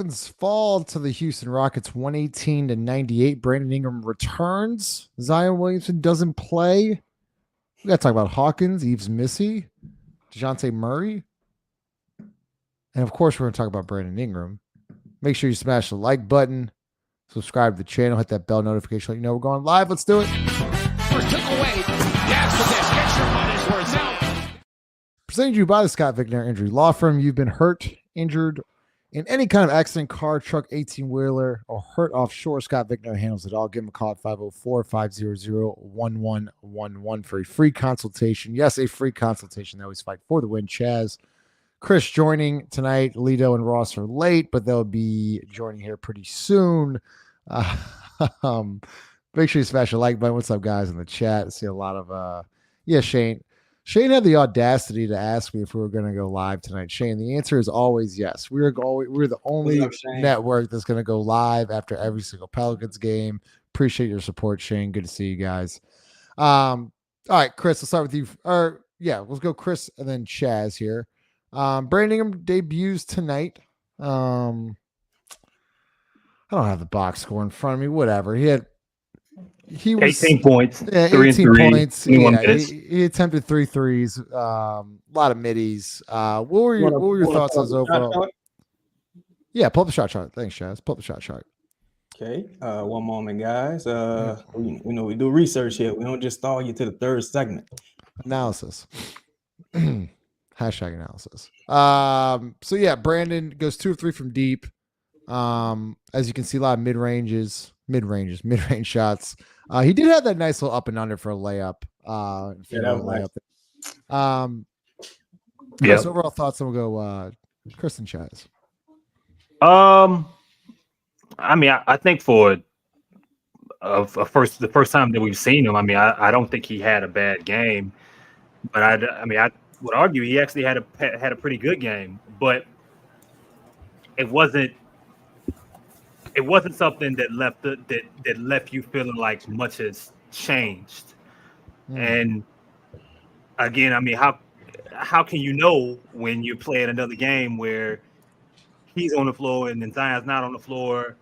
Pelicans fall to the Houston Rockets 118-98. Brandon Ingram returns. Zion Williamson doesn't play. We got to talk about Hawkins, Yves Missi, DeJounte Murray. And of course, we're going to talk about Brandon Ingram. Make sure you smash the like button, subscribe to the channel, hit that bell notification, let you know we're going live. Let's do it. First took away. Yes, for this. Get your money's worth out. Presented to you by the Scott Vicknair Injury Law Firm. You've been hurt, injured in any kind of accident, car, truck, 18-wheeler, or hurt offshore. Scott Vicknair handles it all. Give him a call at 504-500-1111 for a free consultation. Yes, a free consultation. They always fight for the win. Chaz, Chris joining tonight. Lido and Ross are late, but they'll be joining here pretty soon. Make sure you smash the like button. What's up, guys, in the chat? I see a lot of Shane. Shane had the audacity to ask me if we were going to go live tonight. Shane, the answer is always yes. We're the only network that's going to go live after every single Pelicans game. Appreciate your support, Shane. Good to see you guys. All right, Chris, let's start with you. Let's go Chris and then Chaz here. Brandon Ingram debuts tonight. I don't have the box score in front of me. Whatever. He was 18 points, yeah, 3 and 3, points. 21 Yeah, minutes. he attempted 3 threes, a lot of middies. What were your thoughts on his overall? Yeah, pull up the shot chart. Thanks, Chaz. Pull up the shot chart. Okay, one moment, guys. We do research here. We don't just stall you to the third segment. Analysis. Hashtag analysis. So yeah, Brandon goes 2 of 3 from deep. As you can see, a lot of mid-range shots. He did have that nice little up and under for a layup. Layup. Chris, overall thoughts, and we'll go Chris and Chaz. I think for the first time that we've seen him, I don't think he had a bad game, but I would argue he actually had a pretty good game, but it wasn't something that left you feeling like much has changed. And again, how can you know when you're playing another game where he's on the floor and then Zion's not on the floor?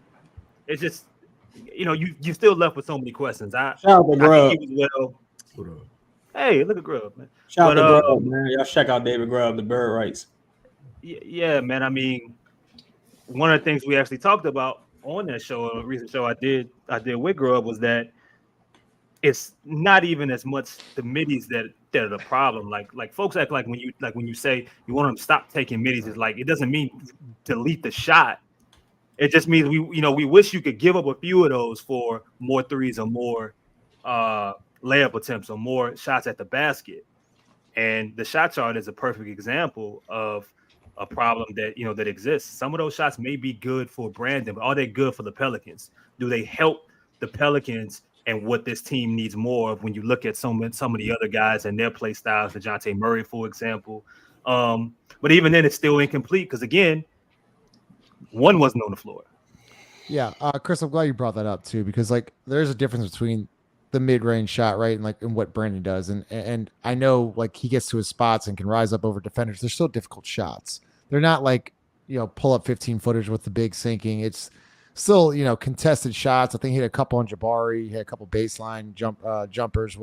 It's just, you still left with so many questions. Shout out to Grub. Hey, look at Grub, man. Shout out to Grub, man. Y'all check out David Grubb, the bird rights. Yeah, man. One of the things we actually talked about on that show, a recent show I did with Grub, was that it's not even as much the middies that are the problem. Like folks act like when you say you want them to stop taking middies, it's like it doesn't mean delete the shot. It just means we wish you could give up a few of those for more threes or more layup attempts or more shots at the basket. And the shot chart is a perfect example of a problem that exists. Some of those shots may be good for Brandon, but are they good for the Pelicans? Do they help the Pelicans and what this team needs more of when you look at some of the other guys and their play styles, DeJounte Murray, for example? But even then, it's still incomplete because, again, one wasn't on the floor. Yeah, Chris, I'm glad you brought that up too, because there's a difference between the mid-range shot, right, and what Brandon does, and I know he gets to his spots and can rise up over defenders. They're still difficult shots. They're not pull up 15-footers with the big sinking. It's still contested shots. I think he had a couple on Jabari, he had a couple baseline jumpers.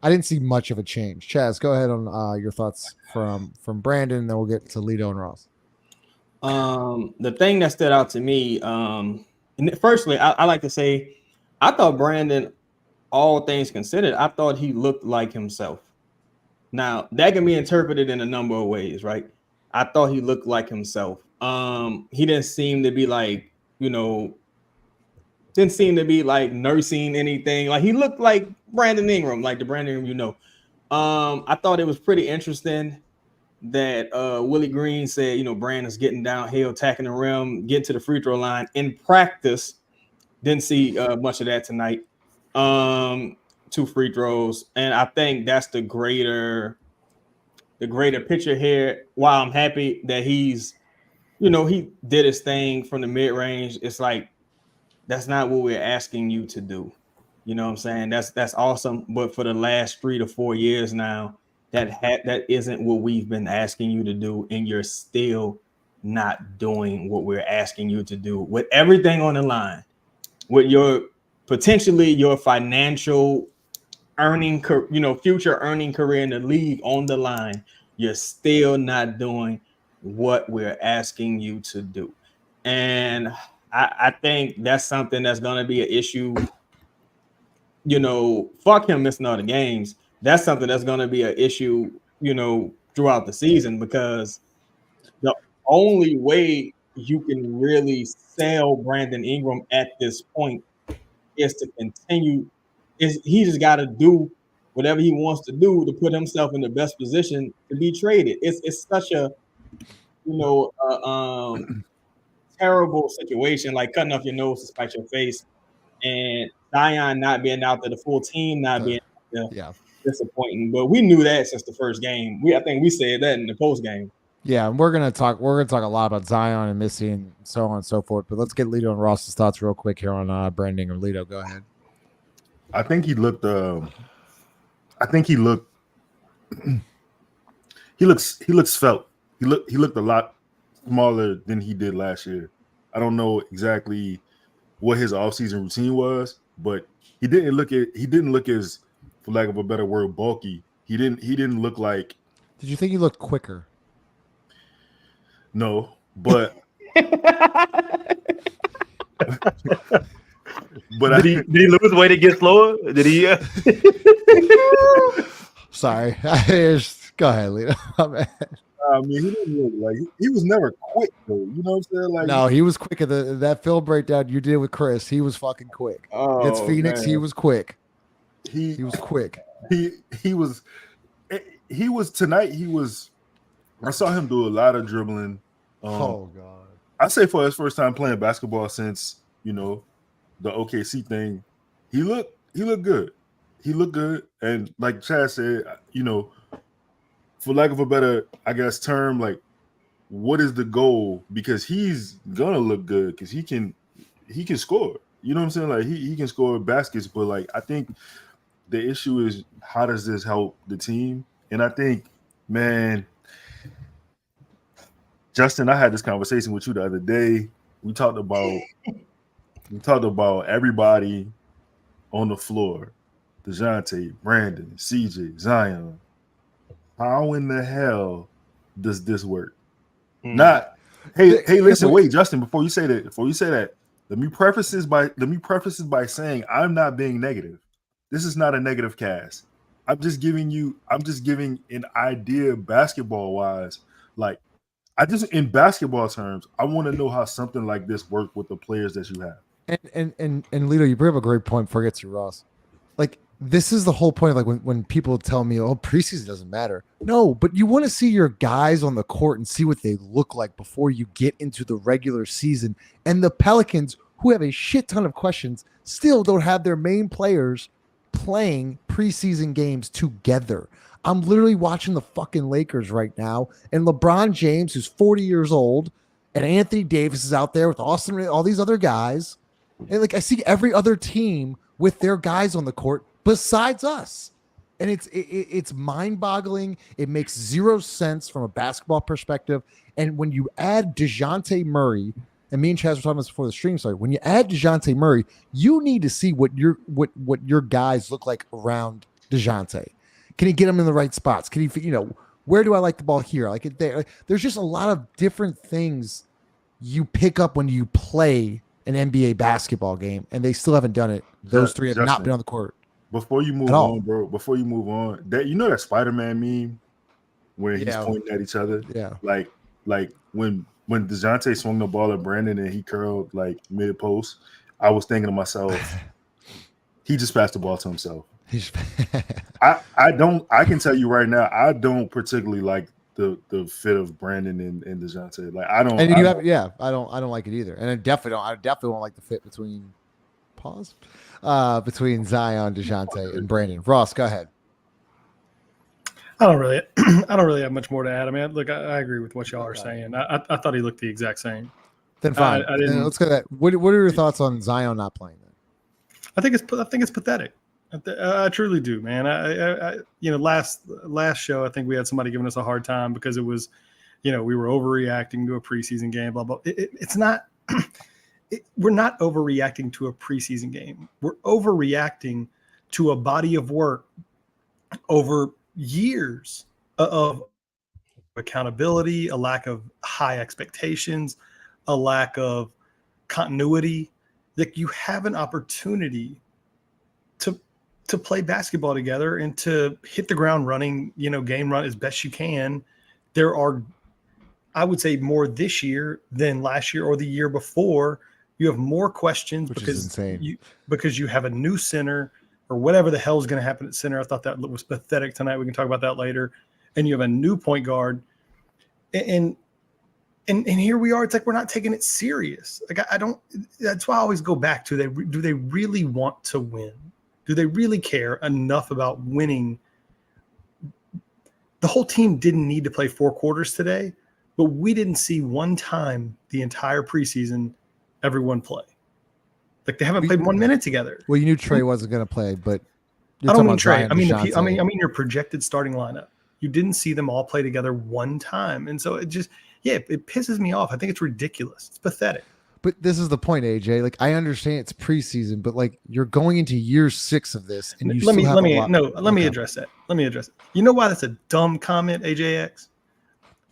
I didn't see much of a change. Chaz, go ahead on your thoughts from Brandon, and then we'll get to Lido and Ross. The thing that stood out to me, firstly, I like to say, I thought Brandon, all things considered, I thought he looked like himself. Now, that can be interpreted in a number of ways, right? I thought he looked like himself. He didn't seem to be nursing anything. He looked like Brandon Ingram, like the Brandon Ingram, I thought it was pretty interesting that Willie Green said, Brandon's getting downhill, attacking the rim, getting to the free throw line. In practice, didn't see much of that tonight. 2 free throws, and I think that's the greater picture here. While I'm happy that he's, he did his thing from the mid range, it's that's not what we're asking you to do. You know what I'm saying? That's awesome, but for the last 3 to 4 years now, that isn't what we've been asking you to do, and you're still not doing what we're asking you to do with everything on the line, with your potentially your financial earning, future earning career in the league on the line. You're still not doing what we're asking you to do. And I think that's something that's going to be an issue. Fuck him missing all the games. That's something that's going to be an issue, throughout the season, because the only way you can really sell Brandon Ingram at this point is to continue. He just got to do whatever he wants to do to put himself in the best position to be traded. It's such a terrible situation, like cutting off your nose to spite your face, and Zion not being out there, the full team not being out there. Yeah. Disappointing, but we knew that since the first game. I think we said that in the post game. Yeah, and we're gonna talk a lot about Zion and Missi and so on and so forth. But let's get Lito and Ross's thoughts real quick here on Brandon Ingram. Lito, go ahead. I think he looked. He looks felt. He looked a lot smaller than he did last year. I don't know exactly what his offseason routine was, but he didn't look as, for lack of a better word, bulky. He didn't look like. Did you think he looked quicker? No, but did he lose weight to get slower? Did he? Sorry, go ahead, Lito. I mean, he didn't look like he was never quick though. You know what I'm saying? Like, no, he was quick at that film breakdown you did with Chris. He was fucking quick. Against Phoenix, man. He was quick. He was quick. He was tonight. I saw him do a lot of dribbling. Oh God! I say for his first time playing basketball since the OKC thing, he looked good. He looked good, and like Chad said, for lack of a better, I guess, term, like, what is the goal? Because he's gonna look good because he can score. You know what I'm saying? Like he can score baskets, but like I think the issue is how does this help the team? And I think, man, Justin, I had this conversation with you the other day. We talked about everybody on the floor: DeJounte, Brandon, CJ, Zion. How in the hell does this work? Not, hey, listen, wait, Justin, before you say that, let me preface this by saying I'm not being negative. This is not a negative cast. I'm just giving an idea basketball wise. Like, in basketball terms, I want to know how something like this works with the players that you have. And Lito, you bring up a great point before I get to Ross. Like, this is the whole point. Like when people tell me, "Oh, preseason doesn't matter." No, but you want to see your guys on the court and see what they look like before you get into the regular season. And the Pelicans, who have a shit ton of questions, still don't have their main players playing preseason games together. I'm literally watching the fucking Lakers right now, and LeBron James, who's 40 years old, and Anthony Davis is out there with Austin, all these other guys. And like I see every other team with their guys on the court besides us. And it's mind-boggling. It makes zero sense from a basketball perspective. And when you add DeJounte Murray, and me and Chaz were talking about this before the stream started, when you add DeJounte Murray, you need to see what your guys look like around DeJounte. Can he get them in the right spots? Can he, where do I like the ball here? Like it there. Like, there's just a lot of different things you pick up when you play an NBA basketball game, and they still haven't done it. Those three have not been on the court. Before you move on, bro, that that Spider-Man meme where he's pointing at each other. Yeah. Like when DeJounte swung the ball at Brandon and he curled like mid post, I was thinking to myself, he just passed the ball to himself. I can tell you right now, I don't particularly like the fit of Brandon and DeJounte. Like I don't. And I don't like it either. And I definitely won't like the fit between Zion, DeJounte, and Brandon. Ross, go ahead. I don't really have much more to add. I mean, look, I agree with what y'all are saying. I thought he looked the exact same. Then fine. I didn't. Let's go to that. What are your thoughts on Zion not playing then? I think it's pathetic. I truly do, man. Last show, I think we had somebody giving us a hard time because it was we were overreacting to a preseason game, blah, blah. It's not, we're not overreacting to a preseason game. We're overreacting to a body of work over years of accountability, a lack of high expectations, a lack of continuity. Like, you have an opportunity to play basketball together and to hit the ground running, game run as best you can. There are, I would say, more this year than last year or the year before. You have more questions because you have a new center or whatever the hell is going to happen at center. I thought that was pathetic tonight. We can talk about that later. And you have a new point guard. And here we are. It's like we're not taking it serious. Like, I don't. That's why I always go back to, do they really want to win? Do they really care enough about winning? The whole team didn't need to play 4 quarters today, but we didn't see one time the entire preseason everyone play. Like, they haven't played 1 minute together. Well, you knew Trey wasn't going to play, but I don't mean Trey. I mean your projected starting lineup. You didn't see them all play together one time, and so it just it pisses me off. I think it's ridiculous. It's pathetic. But this is the point, AJ. Like, I understand it's preseason, but like, you're going into year 6 of this, and let me address that. Let me address it. You know why that's a dumb comment, AJX?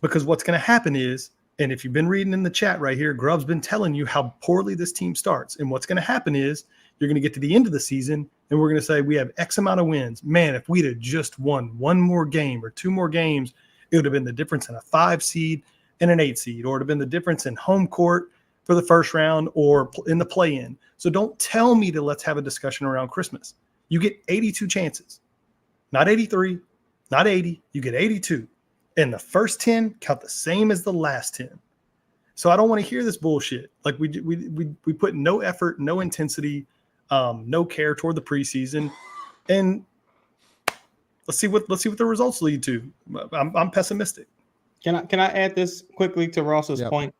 Because what's going to happen is, and if you've been reading in the chat right here, Grub's been telling you how poorly this team starts. And what's going to happen is, you're going to get to the end of the season, and we're going to say we have X amount of wins. Man, if we'd have just won 1 more game or 2 more games, it would have been the difference in a 5 seed and an 8 seed, or it would have been the difference in home court for the first round or in the play-in. So don't tell me to let's have a discussion around Christmas. You get 82 chances, not 83, not 80. You get 82. And the first 10 count the same as the last 10. So I don't want to hear this bullshit. Like, we put no effort, no intensity, no care toward the preseason, and let's see what the results lead to. I'm pessimistic. Can I add this quickly to Ross's point?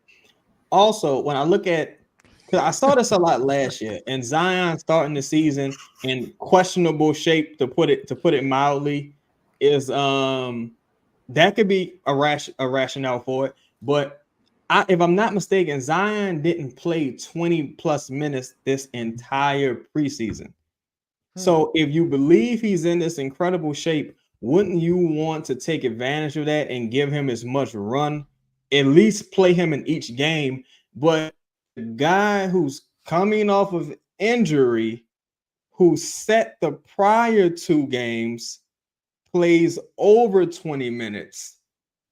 Also, when I look at, because I saw this a lot last year, and Zion starting the season in questionable shape, to put it mildly, is that could be a rationale for it. But if I'm not mistaken, Zion didn't play 20 plus minutes this entire preseason. So if you believe he's in this incredible shape, wouldn't you want to take advantage of that and give him as much run? At least play him in each game. But the guy who's coming off of injury, who set the prior 2 games, plays over 20 minutes,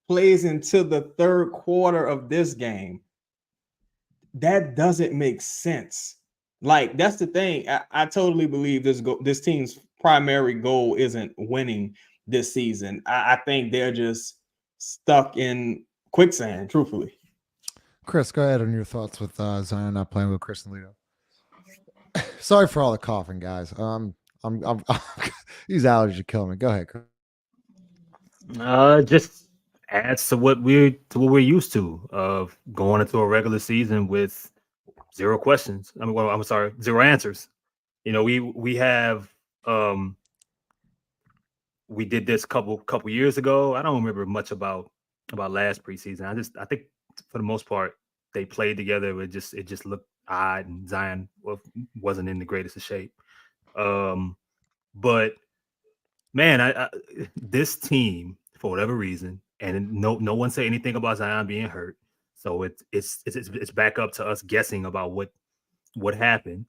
plays until the 3rd quarter of this game. That doesn't make sense. Like, that's the thing. I totally believe this team's primary goal isn't winning this season. I think they're just stuck in quicksand, truthfully. Chris, go ahead on your thoughts with Zion not playing with Chris and Lito. Sorry for all the coughing, guys. These allergies are killing me. Go ahead, Chris. Just adds to what we're used to, of going into a regular season with 0 questions. Zero answers. We have we did this couple years ago. I don't remember much about last preseason. I think for the most part they played together. It just looked odd, and Zion wasn't in the greatest of shape. But man, this team, for whatever reason, and no one said anything about Zion being hurt, so it's back up to us guessing about what happened.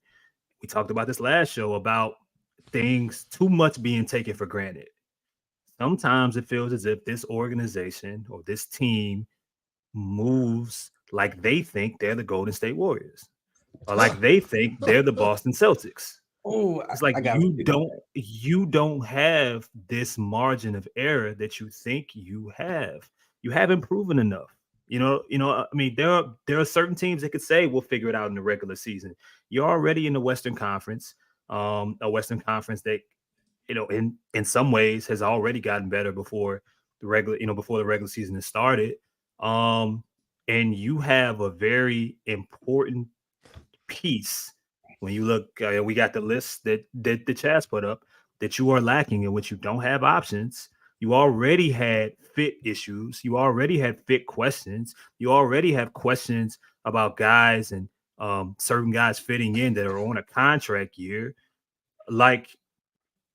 We talked about this last show about things too much being taken for granted. Sometimes it feels as if this organization or this team moves like they think they're the Golden State Warriors, or like they think they're the Boston Celtics. Oh, it's like you don't have this margin of error that you think you have. You haven't proven enough. I mean, there are certain teams that could say we'll figure it out in the regular season. You're already in the Western Conference, a Western Conference that, in some ways has already gotten better before the regular season has started. And you have a very important piece when you look. We got the list that the Chaz put up that you are lacking, in which you don't have options. You already had fit issues. You already had fit questions. You already have questions about guys and certain guys fitting in that are on a contract year. Like,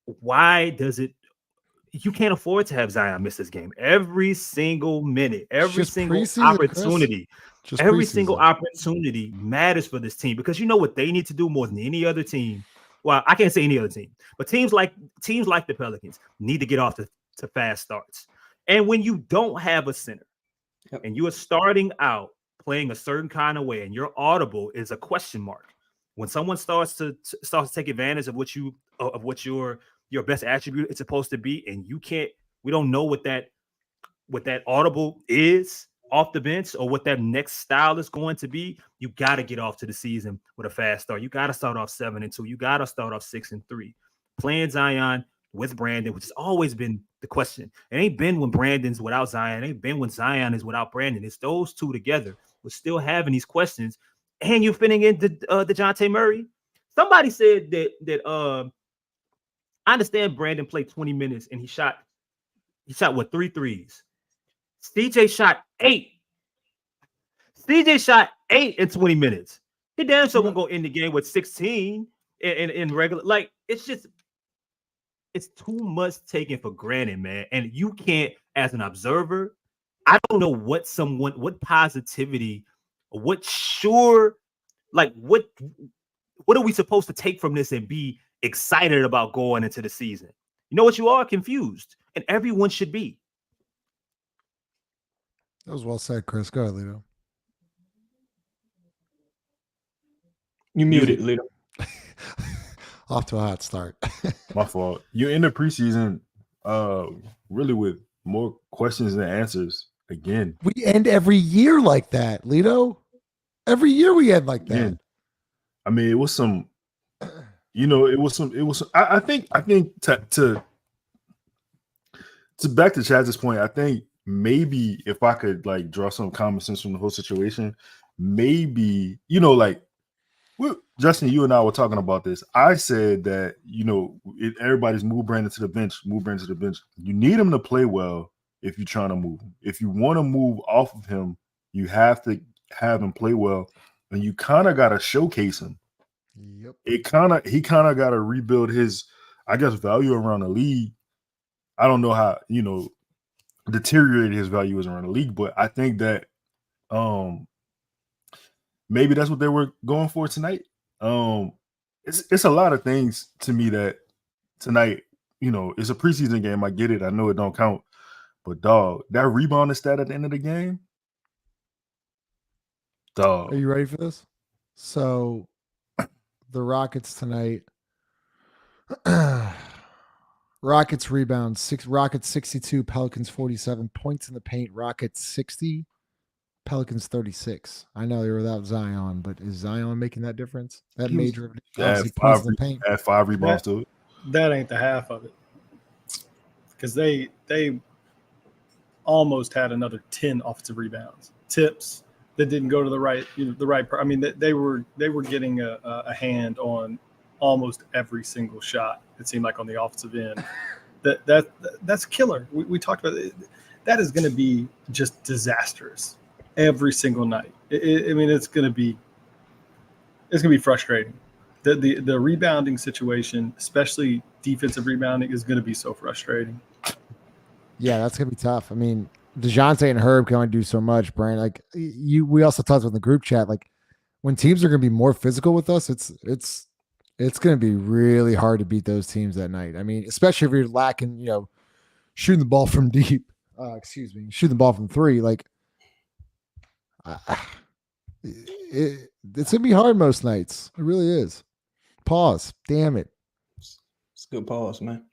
why does it? You can't afford to have Zion miss this game every single minute, every just single preseason, Chris. opportunity. Just Every preseason. single opportunity matters for this team, because you know what they need to do more than any other team. Well, I can't say any other team, but teams like the Pelicans need to get off to fast starts. And when you don't have a center, and you are starting out playing a certain kind of way, and your audible is a question mark, when someone starts to take advantage of what your best attribute is supposed to be, and we don't know what that audible is off the bench, or what that next style is going to be, you got to get off to the season with a fast start. You got to start off 7-2. You got to start off 6-3. Playing Zion with Brandon, which has always been the question. It ain't been when Brandon's without Zion. It ain't been when Zion is without Brandon. It's those two together. We're still having these questions, and you're fitting into DeJounte Murray. Somebody said that I understand Brandon played 20 minutes and he shot what, 3 threes. CJ shot 8. CJ shot 8 in 20 minutes. He damn sure gonna go in the game with 16 in regular. Like, it's too much taken for granted, man. And you can't, as an observer, I don't know what positivity, what are we supposed to take from this and be excited about going into the season? You know what you are? Confused. And everyone should be. That was well said, Chris. Go ahead, Lito. You muted, Lito. Off to a hot start. My fault. You're in the preseason really with more questions than answers again. We end every year like that, Lito. Every year we end like that. Again. I mean, it was some, I think to back to Chaz's point, I think maybe if I could like draw some common sense from the whole situation, maybe, Justin, you and I were talking about this. I said that, everybody's move Brandon to the bench. You need him to play well if you're trying to move him. If you want to move off of him, you have to have him play well, and you kind of got to showcase him. Yep. He kind of got to rebuild his, I guess, value around the league. I don't know how, deteriorated his value is around the league, but I think that maybe that's what they were going for tonight. It's a lot of things to me that tonight, it's a preseason game. I get it. I know it don't count, but dog, that rebounding stat at the end of the game, dog. Are you ready for this? So the Rockets tonight, Rockets rebound Rockets 62, Pelicans 47 points in the paint. Rockets 60, Pelicans 36. I know they were without Zion, but is Zion making that difference? That major add points in the paint. Add 5 rebounds to it. That ain't the half of it, because they almost had another 10 offensive rebounds, tips that didn't go to the right. I mean, they were getting a hand on almost every single shot. It seemed like on the offensive end. That's killer. We talked about it. That is going to be just disastrous every single night. It's going to be frustrating. The rebounding situation, especially defensive rebounding, is going to be so frustrating. Yeah, that's going to be tough. I mean, DeJounte and Herb can only do so much, Brian. Like we also talked about in the group chat, like when teams are going to be more physical with us, it's going to be really hard to beat those teams that night. I mean, especially if you're lacking, shooting the ball from deep. Shooting the ball from 3. Like, it's going to be hard most nights. It really is. Pause. Damn it. It's a good pause, man.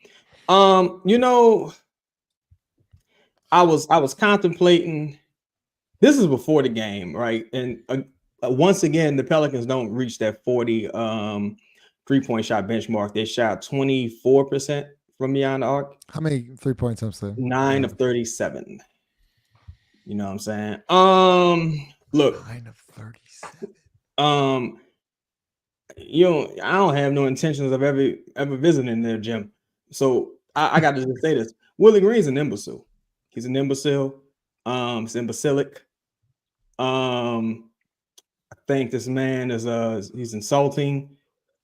I was contemplating. This is before the game, right? And once again, the Pelicans don't reach that 40 3-point shot benchmark. They shot 24% from beyond the arc. How many 3-point attempts then? 9 of 37. You know what I'm saying? Look. 9 of 37. I don't have no intentions of ever visiting their gym. So I got to just say this. Willie Green's an imbecile. He's an imbecile. He's imbecilic. I think this man is he's insulting.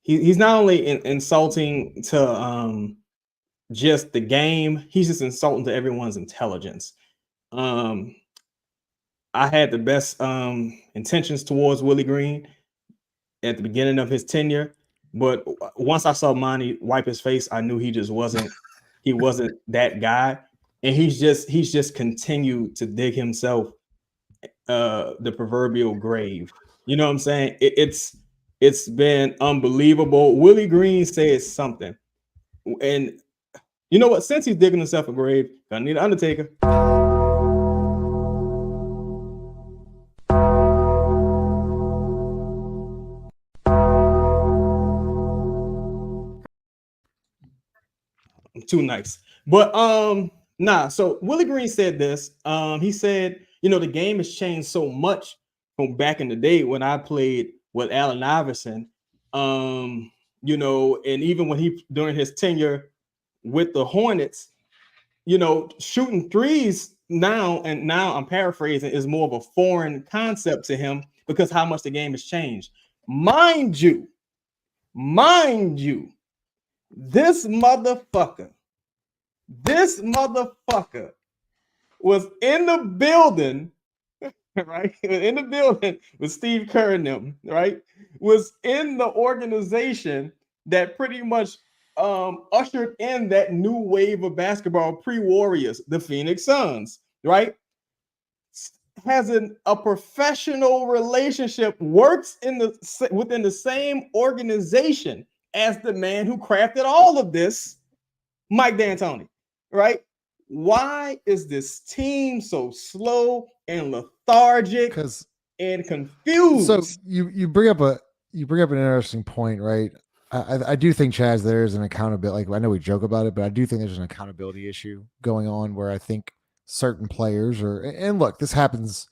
He's not only insulting to just the game, he's just insulting to everyone's intelligence. I had the best intentions towards Willie Green at the beginning of his tenure, but once I saw Monty wipe his face, I knew he just wasn't that guy, and he's just continued to dig himself the proverbial grave. You know what I'm saying? It's been unbelievable. Willie Green says something, and you know what? Since he's digging himself a grave, I need an Undertaker. I'm too nice, but nah. So Willie Green said this. He said, you know, the game has changed so much from back in the day when I played with Allen Iverson. You know, and even when he during his tenure with the Hornets, you know, shooting threes now I'm paraphrasing, is more of a foreign concept to him because how much the game has changed. Mind you, this motherfucker was in the building, right? In the building with Steve Kerr and them, right? Was in the organization that pretty much ushered in that new wave of basketball pre-Warriors, the Phoenix Suns, right? Has a professional relationship, works within the same organization as the man who crafted all of this, Mike D'Antoni, right? Why is this team so slow and lethargic and confused? So you bring up an interesting point, right? I do think, Chaz, there is an accountability. Like, I know we joke about it, but I do think there's an accountability issue going on where I think certain players and look, this happens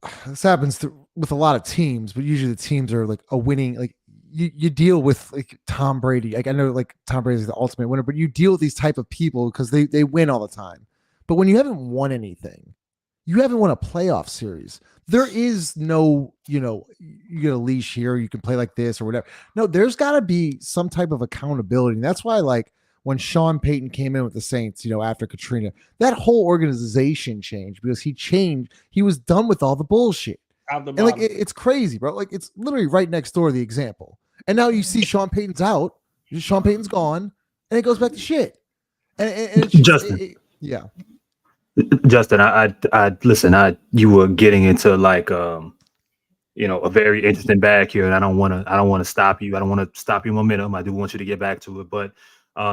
with a lot of teams, but usually the teams are like a winning, like you deal with like Tom Brady. Like, I know like Tom Brady is the ultimate winner, but you deal with these type of people because they win all the time. But when you haven't won anything, you haven't won a playoff series, there is no, you know, you get a leash here, you can play like this or whatever. No, there's got to be some type of accountability. And that's why, like, when Sean Payton came in with the Saints, you know, after Katrina, that whole organization changed because he was done with all the bullshit. And like, it's crazy, bro. Like, it's literally right next door, the example. And now you see Sean Payton's out, Sean Payton's gone, and it goes back to shit. And it's just, Justin. Yeah. Justin, I listen. You were getting into like you know, a very interesting bag here, and I don't want to stop you. I don't want to stop your momentum. I do want you to get back to it, but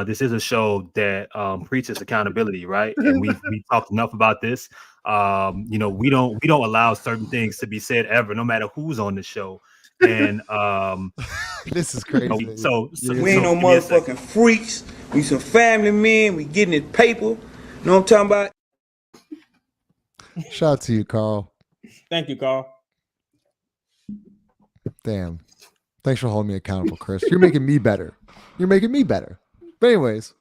this is a show that preaches accountability, right? And we talked enough about this. You know, we don't allow certain things to be said ever, no matter who's on the show. And this is crazy. You know, so we ain't no motherfucking freaks. We some family men. We getting it paper. You know what I'm talking about? Shout out to you, Carl. Thank you, Carl. Damn. Thanks for holding me accountable, Chris. You're making me better. But anyways,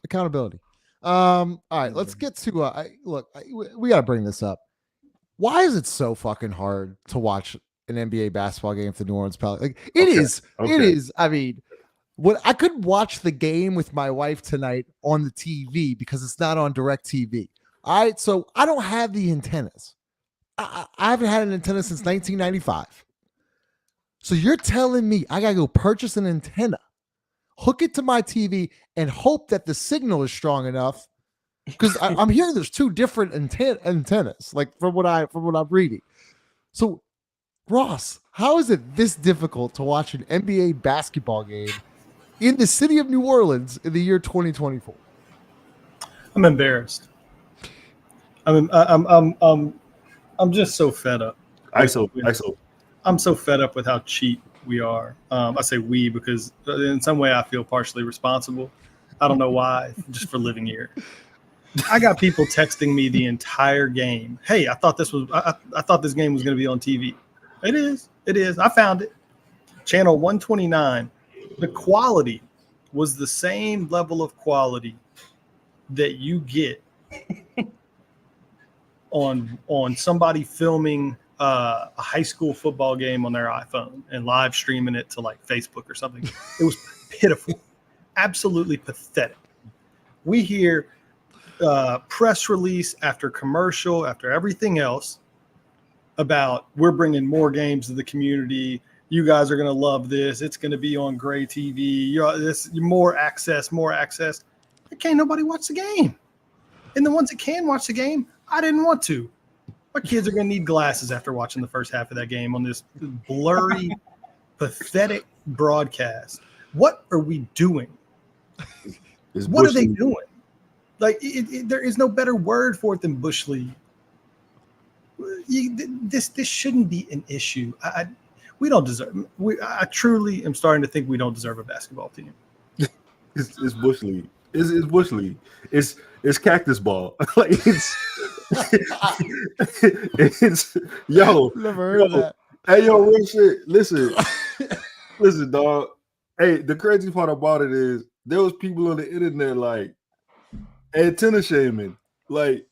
accountability. All right, let's get to we got to bring this up. Why is it so fucking hard to watch an NBA basketball game for the New Orleans Pelicans? Like, it is. I mean, I could watch the game with my wife tonight on the TV because it's not on DirecTV. All right, so I don't have the antennas. I haven't had an antenna since 1995. So you're telling me I gotta go purchase an antenna, hook it to my TV, and hope that the signal is strong enough? Because I'm hearing there's two different antennas, like from what I'm reading. So, Ross, how is it this difficult to watch an NBA basketball game in the city of New Orleans in the year 2024? I'm embarrassed. I'm just so fed up. ISO. I'm so fed up with how cheap we are. I say we because in some way I feel partially responsible. I don't know why, just for living here. I got people texting me the entire game. Hey, I thought this game was going to be on TV. It is. I found it. Channel 129. The quality was the same level of quality that you get on somebody filming a high school football game on their iPhone and live streaming it to like Facebook or something. It was pitiful, absolutely pathetic. We hear press release after commercial, after everything else about we're bringing more games to the community. You guys are going to love this. It's going to be on Gray TV. More access. Can't nobody watch the game. And the ones that can watch the game, I didn't want to. My kids are going to need glasses after watching the first half of that game on this blurry, pathetic broadcast. What are we doing? What are they doing? Like, there is no better word for it than Bush League. This shouldn't be an issue. We don't deserve. I truly am starting to think we don't deserve a basketball team. It's Bush League. It's Bush League. It's cactus ball. Like it's Never heard of that. Hey, yo, real shit. Listen, dog. Hey, the crazy part about it is there was people on the internet like antenna shaming, like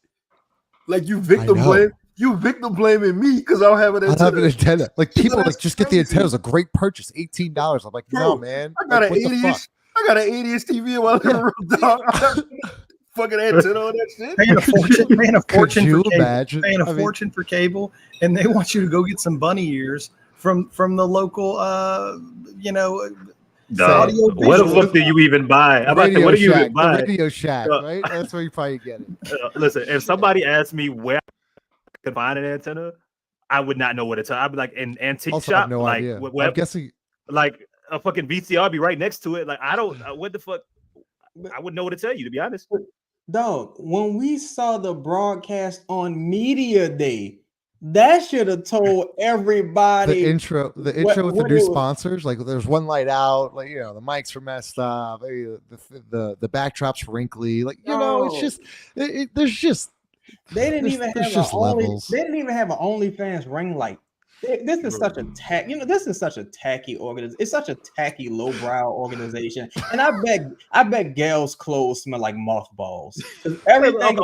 you victim blame. You victim blaming me because I don't have an antenna. I have an antenna. Like people like just get the antenna. It was a great purchase, $18. I'm like, no, man. I got an 80-inch. I got an 80-inch TV in my living room, dog. Fucking antenna on that shit. Paying a fortune for cable, and they want you to go get some bunny ears from the local, audio. What the fuck do you even buy? What do you even buy? Radio Shack, right? That's where you probably get it. Listen, if somebody asked me where I could find an antenna, I would not know what it's. I'd be like an antique Also, shop. I have no idea. I'm guessing like a fucking VCR be right next to it. Like I don't. What the fuck? I wouldn't know what to tell you, to be honest. Dog, when we saw the broadcast on Media Day, that should have told everybody the intro with the new sponsors. Like there's one light out, like the mics are messed up, the backdrop's wrinkly. Like it's just there's just they didn't even have levels. They didn't even have an OnlyFans ring light. This is such a this is such a tacky organization. It's such a tacky lowbrow organization. And I bet Gail's clothes smell like mothballs. Everything.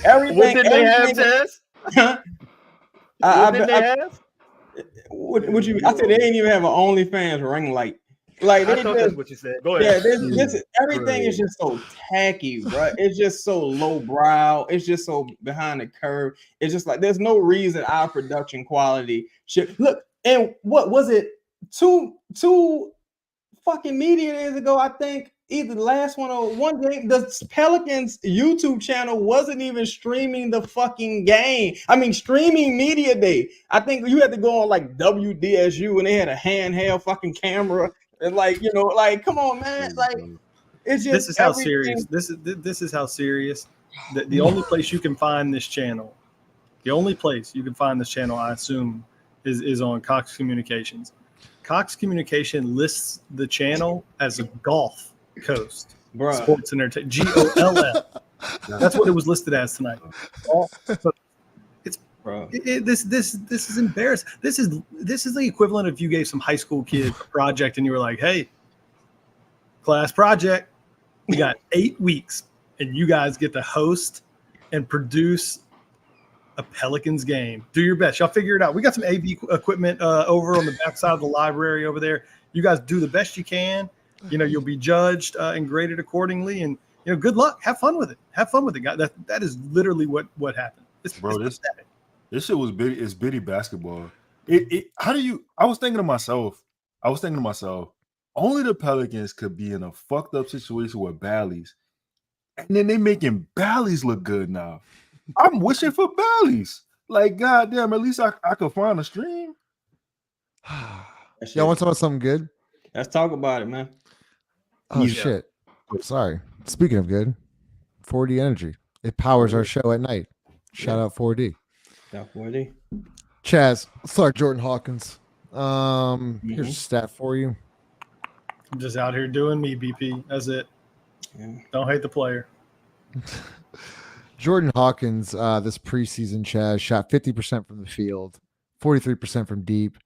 Everything. What did they have, Tess? What did they have? What you? I said they didn't even have an OnlyFans ring light. Like I thought that's what you said. Go ahead. Yeah, this everything is just so tacky, bro. It's just so lowbrow. It's just so behind the curve. It's just like there's no reason our production quality should look. And what was it? Two fucking media days ago, I think either the last one or one game, the Pelicans YouTube channel wasn't even streaming the fucking game. I mean, streaming media day. I think you had to go on like WDSU and they had a handheld fucking camera. And come on, man. Like, it's just this is how serious. This is how serious. The only place you can find this channel, I assume, is on Cox Communications. Cox Communication lists the channel as a Gulf Coast Sports Entertainment, GOLF. That's what it was listed as tonight. This is embarrassing. This is the equivalent if you gave some high school kid a project and you were like, hey, class project, we got 8 weeks and you guys get to host and produce a Pelicans game. Do your best. Y'all figure it out. We got some AV equipment over on the backside of the library over there. You guys do the best you can. You'll be judged and graded accordingly. And good luck. Have fun with it. Guys. That is literally what happened. It's pathetic. This shit was bitty. It's bitty basketball. I was thinking to myself, only the Pelicans could be in a fucked up situation with Bally's. And then they making Bally's look good now. I'm wishing for Bally's. Like, goddamn, at least I could find a stream. Y'all want to talk about something good? Let's talk about it, man. Oh, shit. Sorry. Speaking of good, 4D Energy. It powers our show at night. Shout out 4D. Chaz, let's start Jordan Hawkins. Here's a stat for you. I'm just out here doing me, BP. That's it. Yeah. Don't hate the player. Jordan Hawkins, this preseason, Chaz, shot 50% from the field, 43% from deep,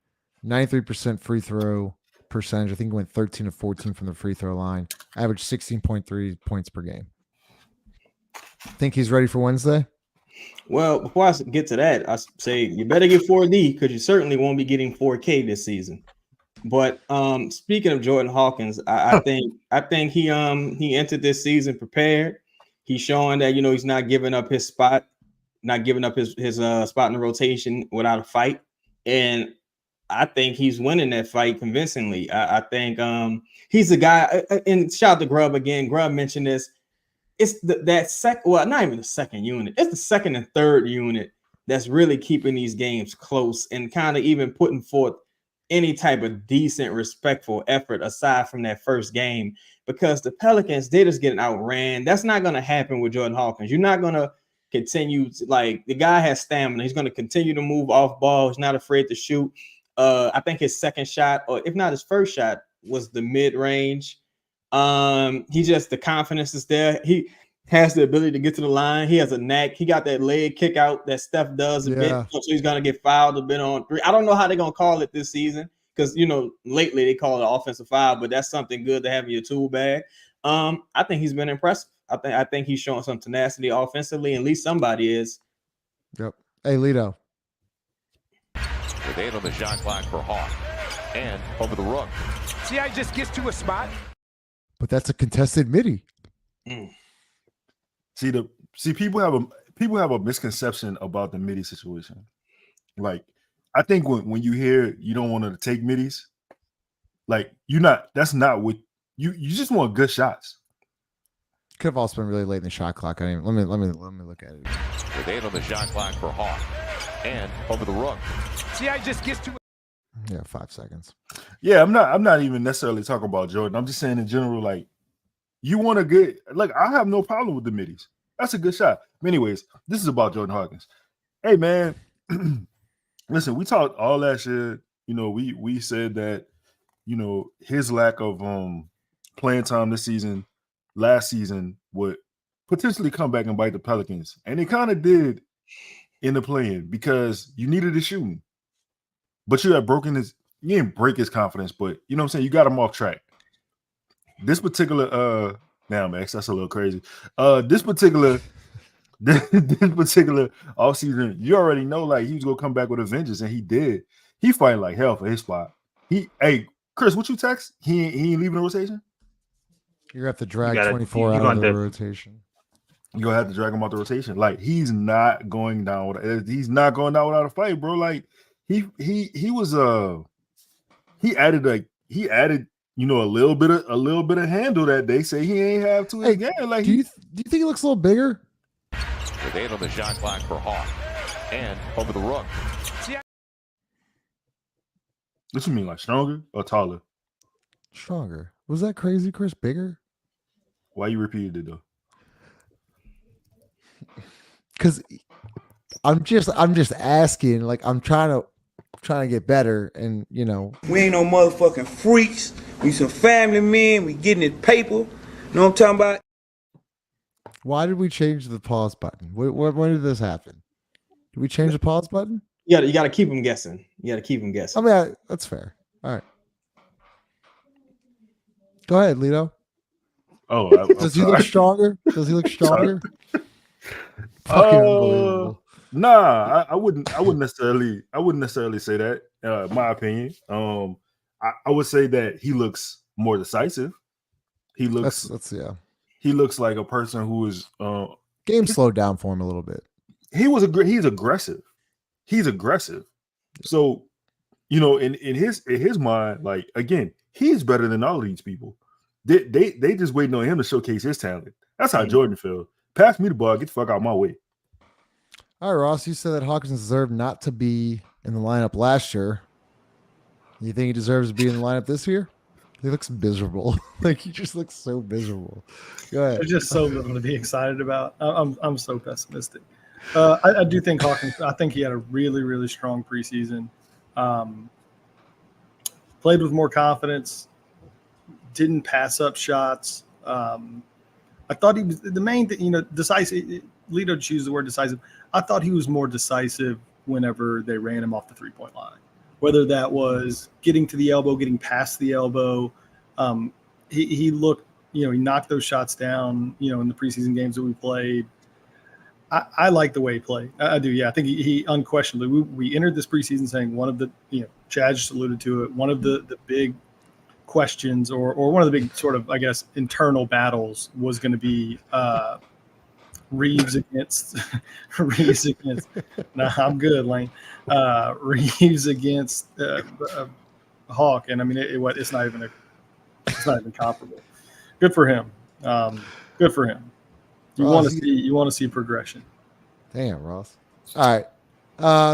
93% free throw percentage. I think he went 13 of 14 from the free throw line. Average 16.3 points per game. Think he's ready for Wednesday? Well, before I get to that, I say you better get 4D because you certainly won't be getting 4K this season. But speaking of Jordan Hawkins, I think he entered this season prepared. He's showing that he's not giving up his spot, not giving up his spot in the rotation without a fight, and I think he's winning that fight convincingly. I think he's the guy. And shout out to Grubb again. Grubb mentioned this. It's that second, well, not even the second unit. It's the second and third unit that's really keeping these games close and kind of even putting forth any type of decent, respectful effort aside from that first game. Because the Pelicans, they're just getting outran. That's not going to happen with Jordan Hawkins. You're not going to continue to, like, the guy has stamina. He's going to continue to move off ball. He's not afraid to shoot. I think his second shot, or if not his first shot, was the mid-range. He just, the confidence is there. He has the ability to get to the line. He has a knack. He got that leg kick out that Steph does a bit. So he's going to get fouled a bit on three. I don't know how they're going to call it this season because, lately they call it offensive foul, but that's something good to have in your tool bag. I think he's been impressive. I think he's showing some tenacity offensively. At least somebody is. Yep. Hey, Lito. With 8 on the shot clock for Hawk. And over the rook. See how he just gets to a spot? But that's a contested midi. See, people have a misconception about the midi situation. Like, I think when you hear you don't want to take midis, like that's not what you just want good shots. Could have also been really late in the shot clock. Let me look at it. With 8 on the shot clock for Hawk. And over the rook. See how he just gets to 5 seconds. Yeah, I'm not even necessarily talking about Jordan. I'm just saying in general, like, you want to get, like, I have no problem with the middies. That's a good shot. But anyways, this is about Jordan Hawkins. Hey, man, listen, we talked all that shit. We said that, his lack of playing time this season, last season, would potentially come back and bite the Pelicans. And it kind of did in the play-in because you needed a shooting. But you didn't break his confidence, but you know what I'm saying? You got him off track. This particular Max, that's a little crazy. This particular offseason, you already know like he was gonna come back with a vengeance, and he did. He fighting like hell for his spot. Hey, Chris, what you text? He ain't leaving the rotation? You're gonna have to drag 24 out of the rotation. You're gonna have to drag him out the rotation. Like, he's not going down without a fight, bro. Like, he added a little bit of handle that they say he ain't have to his game. Like, do you think he looks a little bigger? With 8 on the shot clock for Hawk. And over the rook. What you mean, like stronger or taller? Stronger. Was that crazy, Chris? Bigger? Why you repeated it though? Because I'm just asking. Like, I'm trying to get better, and we ain't no motherfucking freaks. We some family men. We getting it paper. Know what I'm talking about? Why did we change the pause button? When did this happen? Did we change the pause button? You got to keep them guessing. I mean, that's fair. All right. Go ahead, Lito. Oh, does he look stronger? Fucking unbelievable. Nah, I wouldn't necessarily say that. My opinion. I would say that he looks more decisive. He looks He looks like a person who is game slowed down for him a little bit. He's aggressive. He's aggressive. So, in his mind, like, again, he's better than all of these people. They just waiting on him to showcase his talent. That's how Jordan feels. Pass me the ball, get the fuck out of my way. All right, Ross, you said that Hawkins deserved not to be in the lineup last year. You think he deserves to be in the lineup this year? He looks miserable. Like, he just looks so miserable. Go ahead. There's just so little to be excited about. I'm so pessimistic. I do think Hawkins. I think he had a really, really strong preseason. Played with more confidence. Didn't pass up shots. I thought he was the main thing. Decisive. Lito chooses the word decisive. I thought he was more decisive whenever they ran him off the 3-point line. Whether that was getting to the elbow, getting past the elbow, he looked He knocked those shots down, in the preseason games that we played. I like the way he played. I do. Yeah. I think he unquestionably, we entered this preseason saying one of the, Chad just alluded to it. One of the big questions or one of the big sort of, I guess, internal battles was going to be Reeves against nah, I'm good, Lane. Reeves against Hawk. And I mean, it's not even comparable. Good for him. Good for him. You want to see progression. Damn, Ross. All right.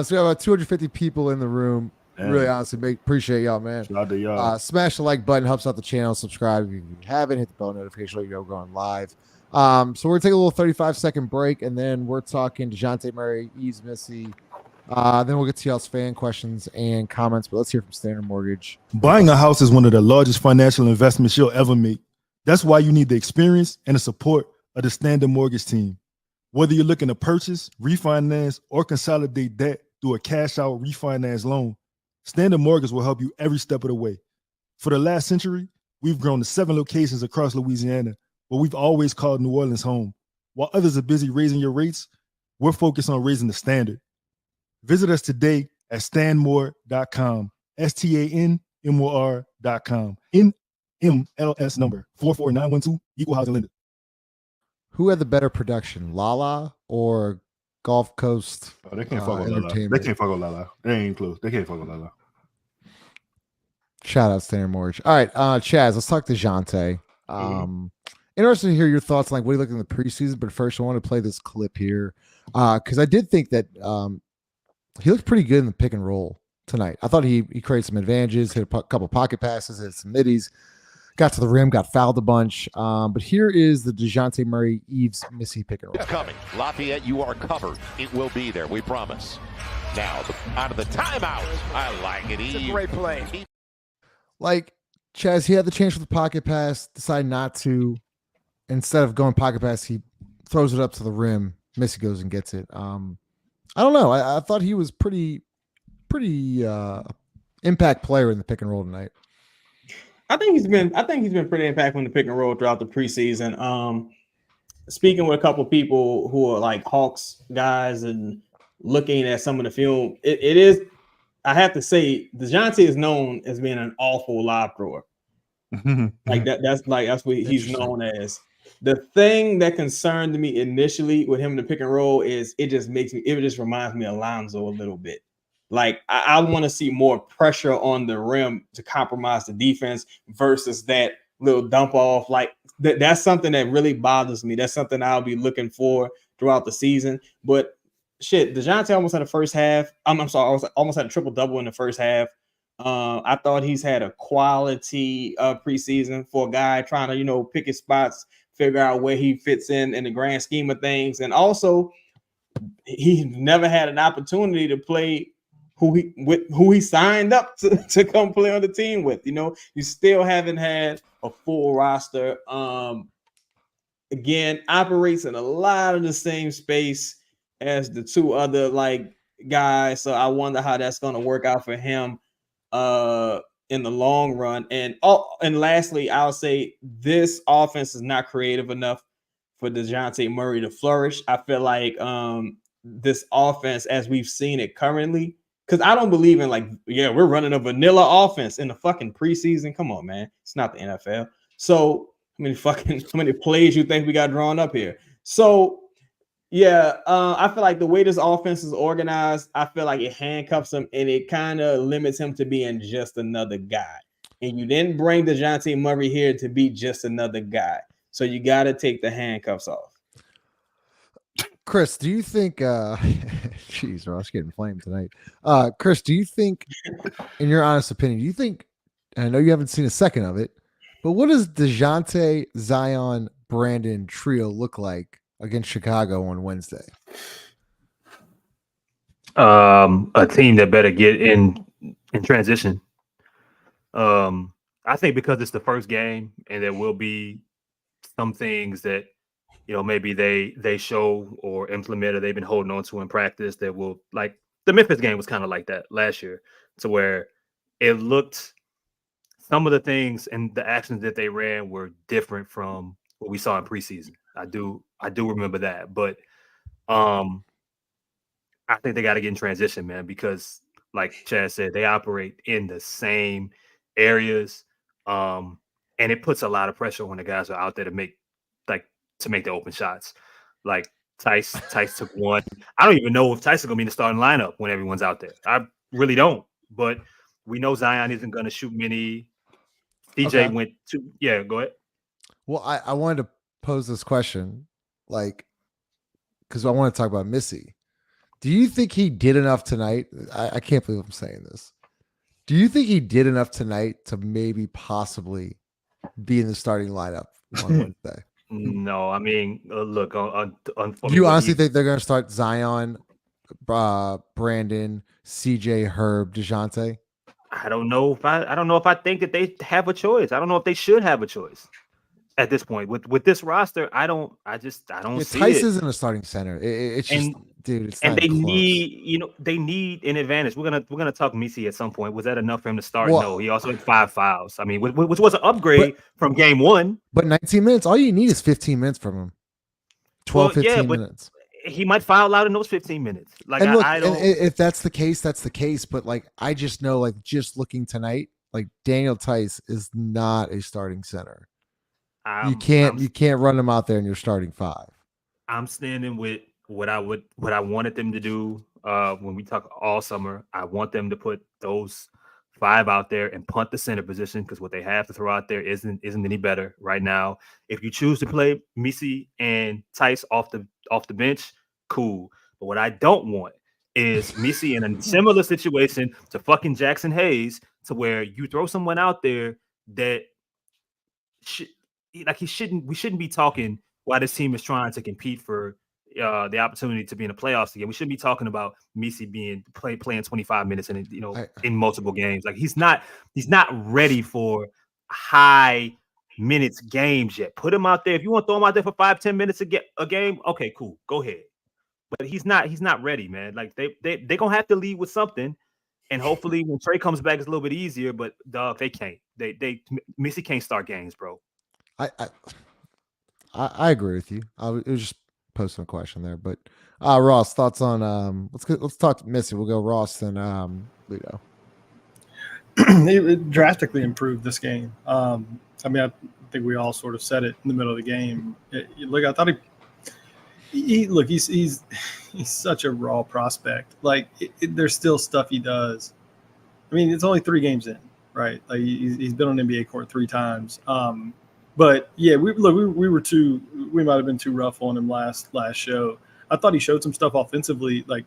So we have about 250 people in the room. Damn. Really, honestly, appreciate y'all, man. Shout out to y'all. Smash the like button, helps out the channel. Subscribe if you haven't. Hit the bell notification, let you know we're going live. So we're gonna take a little 35-second break, and then we're talking DeJounte Murray, Yves Missi. Then we'll get to y'all's fan questions and comments. But let's hear from Standard Mortgage. Buying a house is one of the largest financial investments you'll ever make. That's why you need the experience and the support of the Standard Mortgage team. Whether you're looking to purchase, refinance, or consolidate debt through a cash-out refinance loan, Standard Mortgage will help you every step of the way. For the last century, we've grown to 7 locations across Louisiana, but we've always called New Orleans home. While others are busy raising your rates, we're focused on raising the standard. Visit us today at stanmore.com, STANMOR.com. NMLS number 44912, Equal Housing Lender. Who had the better production, Lala or Gulf Coast? Oh, they can't fuck with Lala. They can't fuck with Lala. They ain't close. They can't fuck with Lala. Shout out Standard Mortgage. All right, Chaz, let's talk to DeJounte. Interested to hear your thoughts on like what you look in the preseason, but first I want to play this clip here because I did think that he looked pretty good in the pick and roll tonight. I thought he created some advantages, hit a couple pocket passes, hit some middies, got to the rim, got fouled a bunch. But here is the DeJounte Murray, Yves Missi pick and roll. It's coming. Lafayette, you are covered. It will be there. We promise. Now, out of the timeout. I like it. It's a great play. Like, Chaz, he had the chance for the pocket pass, decided not to. Instead of going pocket pass, he throws it up to the rim. Missi goes and gets it. I don't know. I thought he was pretty impact player in the pick and roll tonight. I think he's been pretty impactful in the pick and roll throughout the preseason. Speaking with a couple people who are like Hawks guys and looking at some of the film, it is. I have to say, DeJounte is known as being an awful lob thrower. Like that's what he's known as. The thing that concerned me initially with him in the pick and roll is it just reminds me of Lonzo a little bit. Like I want to see more pressure on the rim to compromise the defense versus that little dump off. Like that's something that really bothers me. That's something I'll be looking for throughout the season. But shit, DeJounte almost had a first half. I'm sorry, almost had a triple double in the first half. I thought he's had a quality preseason for a guy trying to, pick his spots, figure out where he fits in the grand scheme of things. And also he never had an opportunity to play who he signed up to come play on the team with. You still haven't had a full roster. Again, operates in a lot of the same space as the two other guys. So I wonder how that's going to work out for him in the long run. And lastly, I'll say this offense is not creative enough for DeJounte Murray to flourish. I feel like this offense, as we've seen it currently, because I don't believe in we're running a vanilla offense in the fucking preseason. Come on, man. It's not the NFL. So how many plays you think we got drawn up here? So yeah, I feel like the way this offense is organized, I feel like it handcuffs him and it kind of limits him to being just another guy. And you didn't bring DeJounte Murray here to be just another guy. So you got to take the handcuffs off. Chris, do you think geez, Ross getting flamed tonight. Chris, do you think, in your honest opinion, and I know you haven't seen a second of it, but what does DeJounte, Zion, Brandon trio look like against Chicago on Wednesday? A team that better get in transition. I think because it's the first game and there will be some things that maybe they show or implement or they've been holding on to in practice that will, like the Memphis game was kind of like that last year, to where it looked some of the things and the actions that they ran were different from what we saw in preseason. I do remember that, but I think they got to get in transition, man, because like Chad said, they operate in the same areas, and it puts a lot of pressure when the guys are out there to make the open shots. Like Tice took one. I don't even know if Tice is going to be in the starting lineup when everyone's out there. I really don't. But we know Zion isn't going to shoot many. DJ went to go ahead. Well, I wanted to pose this question, like, because I want to talk about Missi. Do you think he did enough tonight? I can't believe I'm saying this. Do you think he did enough tonight to maybe possibly be in the starting lineup on Wednesday? No, I mean, look. Do you honestly think they're going to start Zion, Brandon, CJ, Herb, DeJounte? I don't know if I think that they have a choice. I don't know if they should have a choice at this point with this roster. I don't see Tice it. isn't a starting center. It's just, dude. It's and not they close. need an advantage. We're gonna talk Missi at some point. Was that enough for him to start? Well, no, he also had 5 fouls. I mean, which was an upgrade from game one. But 19 minutes, all you need is 15 minutes from him. 15 minutes. He might foul out in those 15 minutes. Like, and look, I don't. If that's the case, that's the case. But like, I just know, like, just looking tonight, like Daniel Tice is not a starting center. You can't run him out there in your starting 5. I'm standing with what I wanted them to do when we talk all summer. I want them to put those 5 out there and punt the center position, because what they have to throw out there isn't any better right now. If you choose to play Missi and Tice off the bench, cool. But what I don't want is Missi in a similar situation to fucking Jackson Hayes, to where you throw someone out there that we shouldn't be talking while this team is trying to compete for the opportunity to be in the playoffs again. We shouldn't be talking about Missi playing 25 minutes in multiple games. Like, he's not ready for high minutes games yet. Put him out there. If you want to throw him out there for 5-10 minutes a game, okay, cool, go ahead. But he's not ready, man. Like, they're gonna have to lead with something, and hopefully when Trey comes back, it's a little bit easier. But dog, they can't. Missi can't start games, bro. I agree with you. It was just posting a question there, but Ross, thoughts on let's talk to Missi. We'll go Ross and Ludo. It drastically improved this game. I mean, I think we all sort of said it in the middle of the game. Look, I thought he's such a raw prospect. Like, there's still stuff he does. I mean, it's only 3 games in, right? Like, he's been on NBA court 3 times. But yeah, we might have been too rough on him last show. I thought he showed some stuff offensively. Like,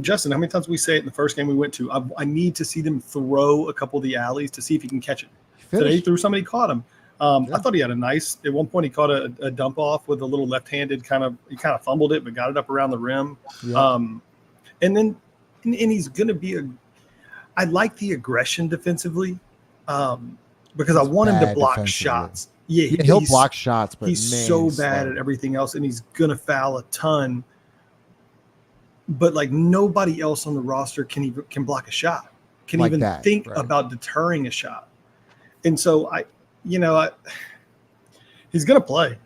Justin, how many times we say it in the first game we went to? I need to see them throw a couple of the alleys to see if he can catch it. Today he threw somebody, caught him. I thought he had a nice. At one point, he caught a dump off with a little left-handed he kind of fumbled it, but got it up around the rim. Yeah. And he's going to be I like the aggression defensively, because I want him to block shots. Yeah, he'll block shots, but he's so bad at everything else, and he's gonna foul a ton. But like, nobody else on the roster can block a shot, think about deterring a shot. And so he's gonna play.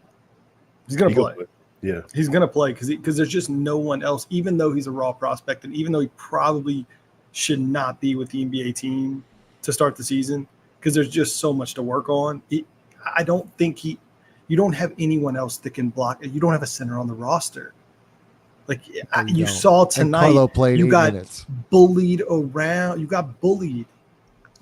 He's gonna play. Yeah, he's gonna play because there's just no one else. Even though he's a raw prospect, and even though he probably should not be with the NBA team to start the season, because there's just so much to work on. I don't think you don't have anyone else that can block it. You don't have a center on the roster. Like, you saw tonight, you got bullied around. You got bullied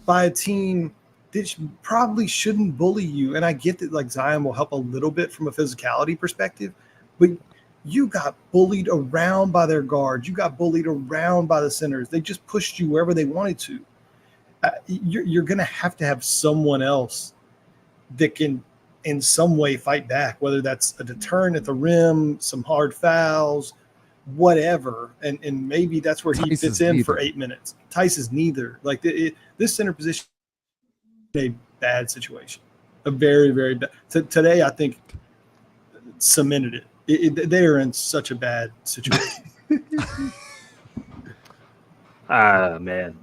by a team that probably shouldn't bully you. And I get that, like, Zion will help a little bit from a physicality perspective, but you got bullied around by their guards. You got bullied around by the centers. They just pushed you wherever they wanted to. You're going to have someone else that can in some way fight back, whether that's a deterrent at the rim, some hard fouls, whatever. And maybe that's where he fits in for 8 minutes. Tice is neither. Like, this center position is a bad situation, a very, very bad. Today, I think, cemented it. They are in such a bad situation. Man,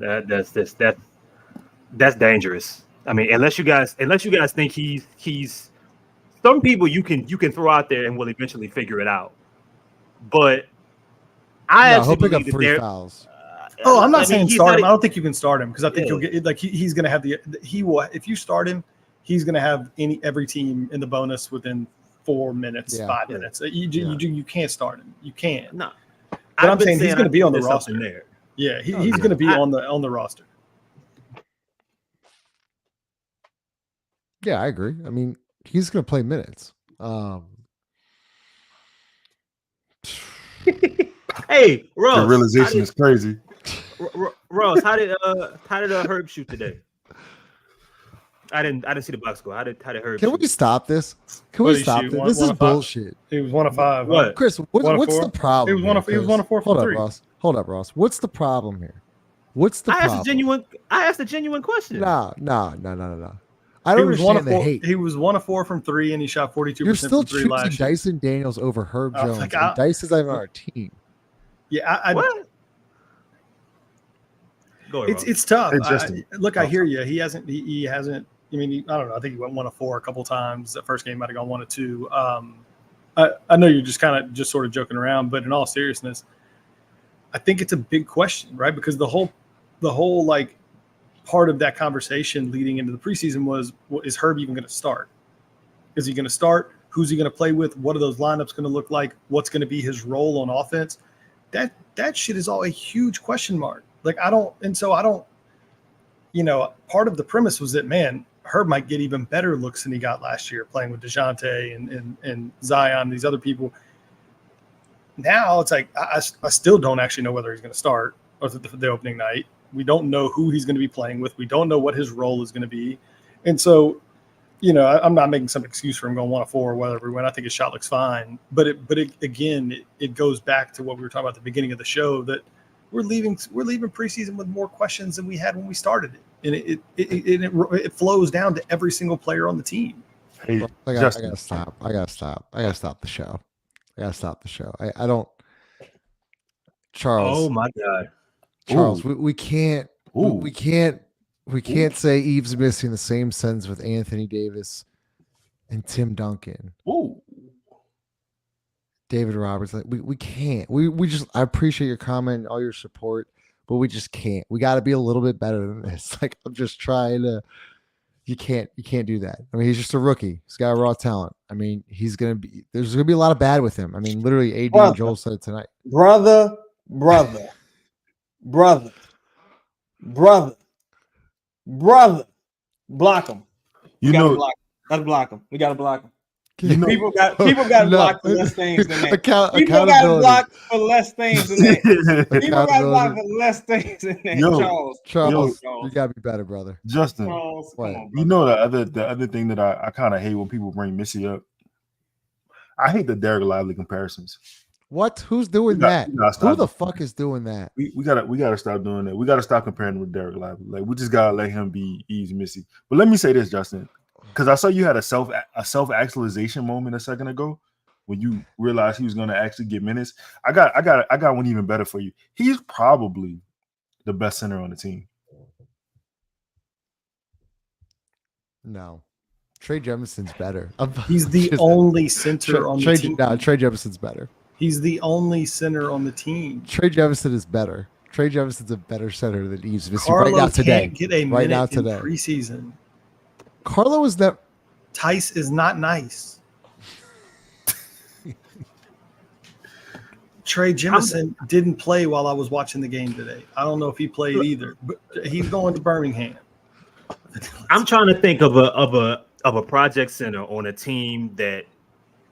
that's dangerous. I mean, unless you guys think he's some people you can throw out there and will eventually figure it out. But I he'll pick up believe 3 fouls. I'm not saying start him. I don't think you can start him because I think Yeah. he'll get like he's going to have he will if you start him, he's going to have every team in the bonus within 4 minutes, 5 minutes. You can't start him. You can't. No, but I'm saying he's going to be on the there's roster. something there. Yeah, he's going to be on the roster. Yeah, I agree. I mean, he's going to play minutes. Hey, Ross. The realization is crazy. Ross, how did Herb shoot today? I didn't see the box score. How did Herb? Can shoot? we stop this? Can What we did he stop shoot? this? One- This one is of 5? bullshit. He was 1 of 5. What? Chris, One of what's 4? the problem? He was 1 of here, 4 Hold from up, 3. Ross. Hold up, Ross. What's the problem here? What's the I problem? asked a genuine question. No. I don't understand the hate. He was 1 of 4 from 3, and he shot 42% You're still from 3 choosing last year. Dyson Daniels over Herb Oh, Jones. like, and Dyson's not even on our team. Yeah, What? Go ahead, Ross. it's tough. Hey, Justin. I hear you. He hasn't. I mean, I don't know. I think he went 1 of 4 a couple times. That first game might have gone 1 of 2. I know you're just sort of joking around, but in all seriousness, I think it's a big question, right? Because the whole like part of that conversation leading into the preseason was, is Herb even going to start? Is he going to start? Who's he going to play with? What are those lineups going to look like? What's going to be his role on offense? That shit is all a huge question mark. Like I don't. Part of the premise was that, man, Herb might get even better looks than he got last year playing with DeJounte and Zion and these other people. Now it's like I still don't actually know whether he's going to start or the opening night. We don't know who he's going to be playing with. We don't know what his role is going to be. And so, I'm not making some excuse for him going 1 of 4 or whatever he went. I think his shot looks fine. But it goes back to what we were talking about at the beginning of the show, that we're leaving preseason with more questions than we had when we started it. And it flows down to every single player on the team. Hey, I Justin. gotta stop. I gotta stop the show. I don't. Charles. Oh my God. Charles, Ooh. we can't. We can't say Yves Missi in the same sentence with Anthony Davis and Tim Duncan. Ooh. David Roberts. Like we can't. We just. I appreciate your comment, all your support, but we just can't. We got to be a little bit better than this. Like I'm just trying to. You can't do that. I mean, he's just a rookie. He's got raw talent. I mean, there's gonna be a lot of bad with him. I mean, literally, AD and Joel said it tonight. Brother, block him. You know, Gotta block him. We gotta block him. you know, People got blocked for less things than that. People got Accountability. blocked for less things than that. People got blocked Accountability. for less things than that. Yo, Charles, Yo. you gotta be better, brother. Justin, Charles, What? come on, you know the other thing that I kind of hate when people bring Missy up. I hate the Derek Lively comparisons. What? Who's doing We got- that? we gotta Who stop the it. fuck is doing that? We gotta stop doing that. We gotta stop comparing him with Derek Lively. Like we just gotta let him be Yves Missi. But let me say this, Justin, because I saw you had a self actualization moment a second ago when you realized he was gonna actually get minutes. I got one even better for you. He's probably the best center on the team. No. Trey Jefferson's better. He's the Just- only center on the Trey, team. no, Trey Jefferson's better. He's the only center on the team. Trey Jefferson is better. Trey Jefferson's a better center than Yves Missi Carlo right now today. can't get a Right minute now in today. preseason. Carlo is that. Tice is not nice. Trey Jemison didn't play while I was watching the game today. I don't know if he played either, but he's going to Birmingham. I'm trying to think of a project center on a team that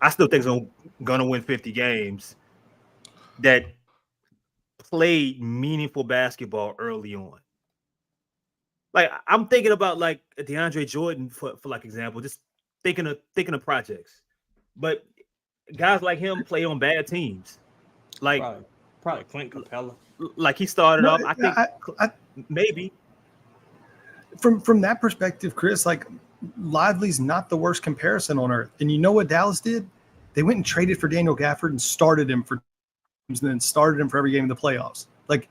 I still think is gonna win 50 games that played meaningful basketball early on. Like I'm thinking about like DeAndre Jordan for like example, just thinking of projects. But guys like him play on bad teams. Like probably Clint Capella. like he started No, off. I think maybe. From that perspective, Chris, like Lively's not the worst comparison on earth. And you know what Dallas did? They went and traded for Daniel Gafford and started him for every game of the playoffs. Like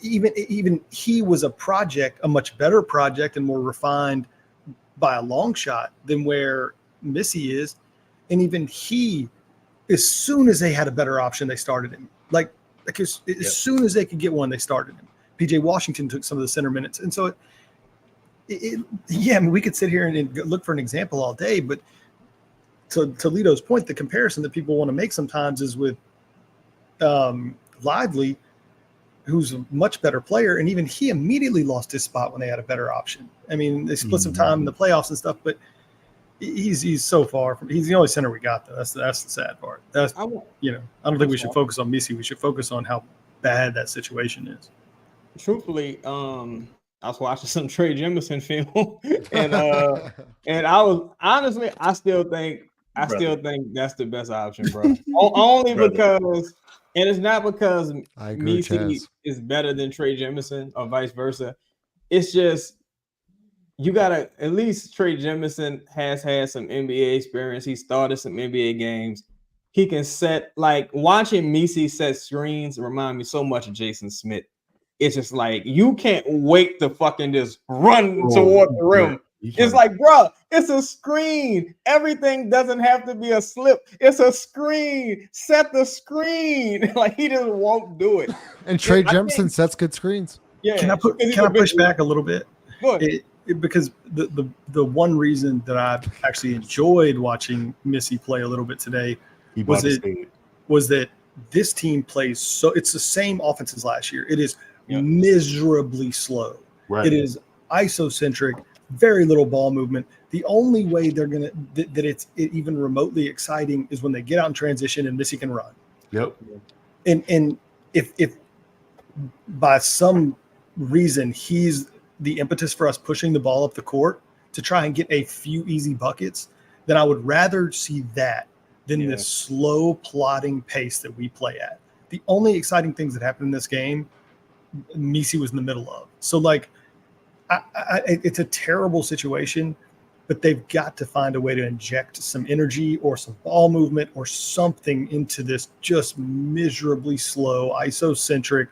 even he was a project, a much better project and more refined by a long shot than where Missi is. And even he, as soon as they had a better option, they started him. Like as soon as they could get one, they started him. PJ Washington took some of the center minutes. And so, I mean, we could sit here and look for an example all day, but to Lito's point, the comparison that people want to make sometimes is with Lively, who's a much better player, and even he immediately lost his spot when they had a better option. I mean, they split some time in the playoffs and stuff, but he's so far from. He's the only center we got, though. That's the sad part. I don't think we should focus on Missi. We should focus on how bad that situation is. Truthfully, I was watching some Trey Jemison film, and I was honestly, I still think that's the best option, bro. Only because, and it's not because Missi is better than Trey Jemison or vice versa. It's just you gotta at least Trey Jemison has had some NBA experience. He started some NBA games. He can set, like, watching Missi set screens remind me so much of Jason Smith. It's just like you can't wait to fucking just run toward the rim. It's like, bro, it's a screen. Everything doesn't have to be a slip. It's a screen. Set the screen. Like, he just won't do it. And Trey Jemison sets good screens. Yeah. Can I push back a little bit? Because the one reason that I actually enjoyed watching Missi play a little bit today was that this team plays so. It's the same offense as last year. It is miserably slow. Right. It is isocentric, very little ball movement. The only way they're gonna that it's even remotely exciting is when they get out in transition and Missi can run. Yep. And if by some reason he's the impetus for us pushing the ball up the court to try and get a few easy buckets, then I would rather see that than this slow plodding pace that we play at. The only exciting things that happened in this game, Missi was in the middle of. So, like, it's a terrible situation, but they've got to find a way to inject some energy or some ball movement or something into this just miserably slow, isocentric,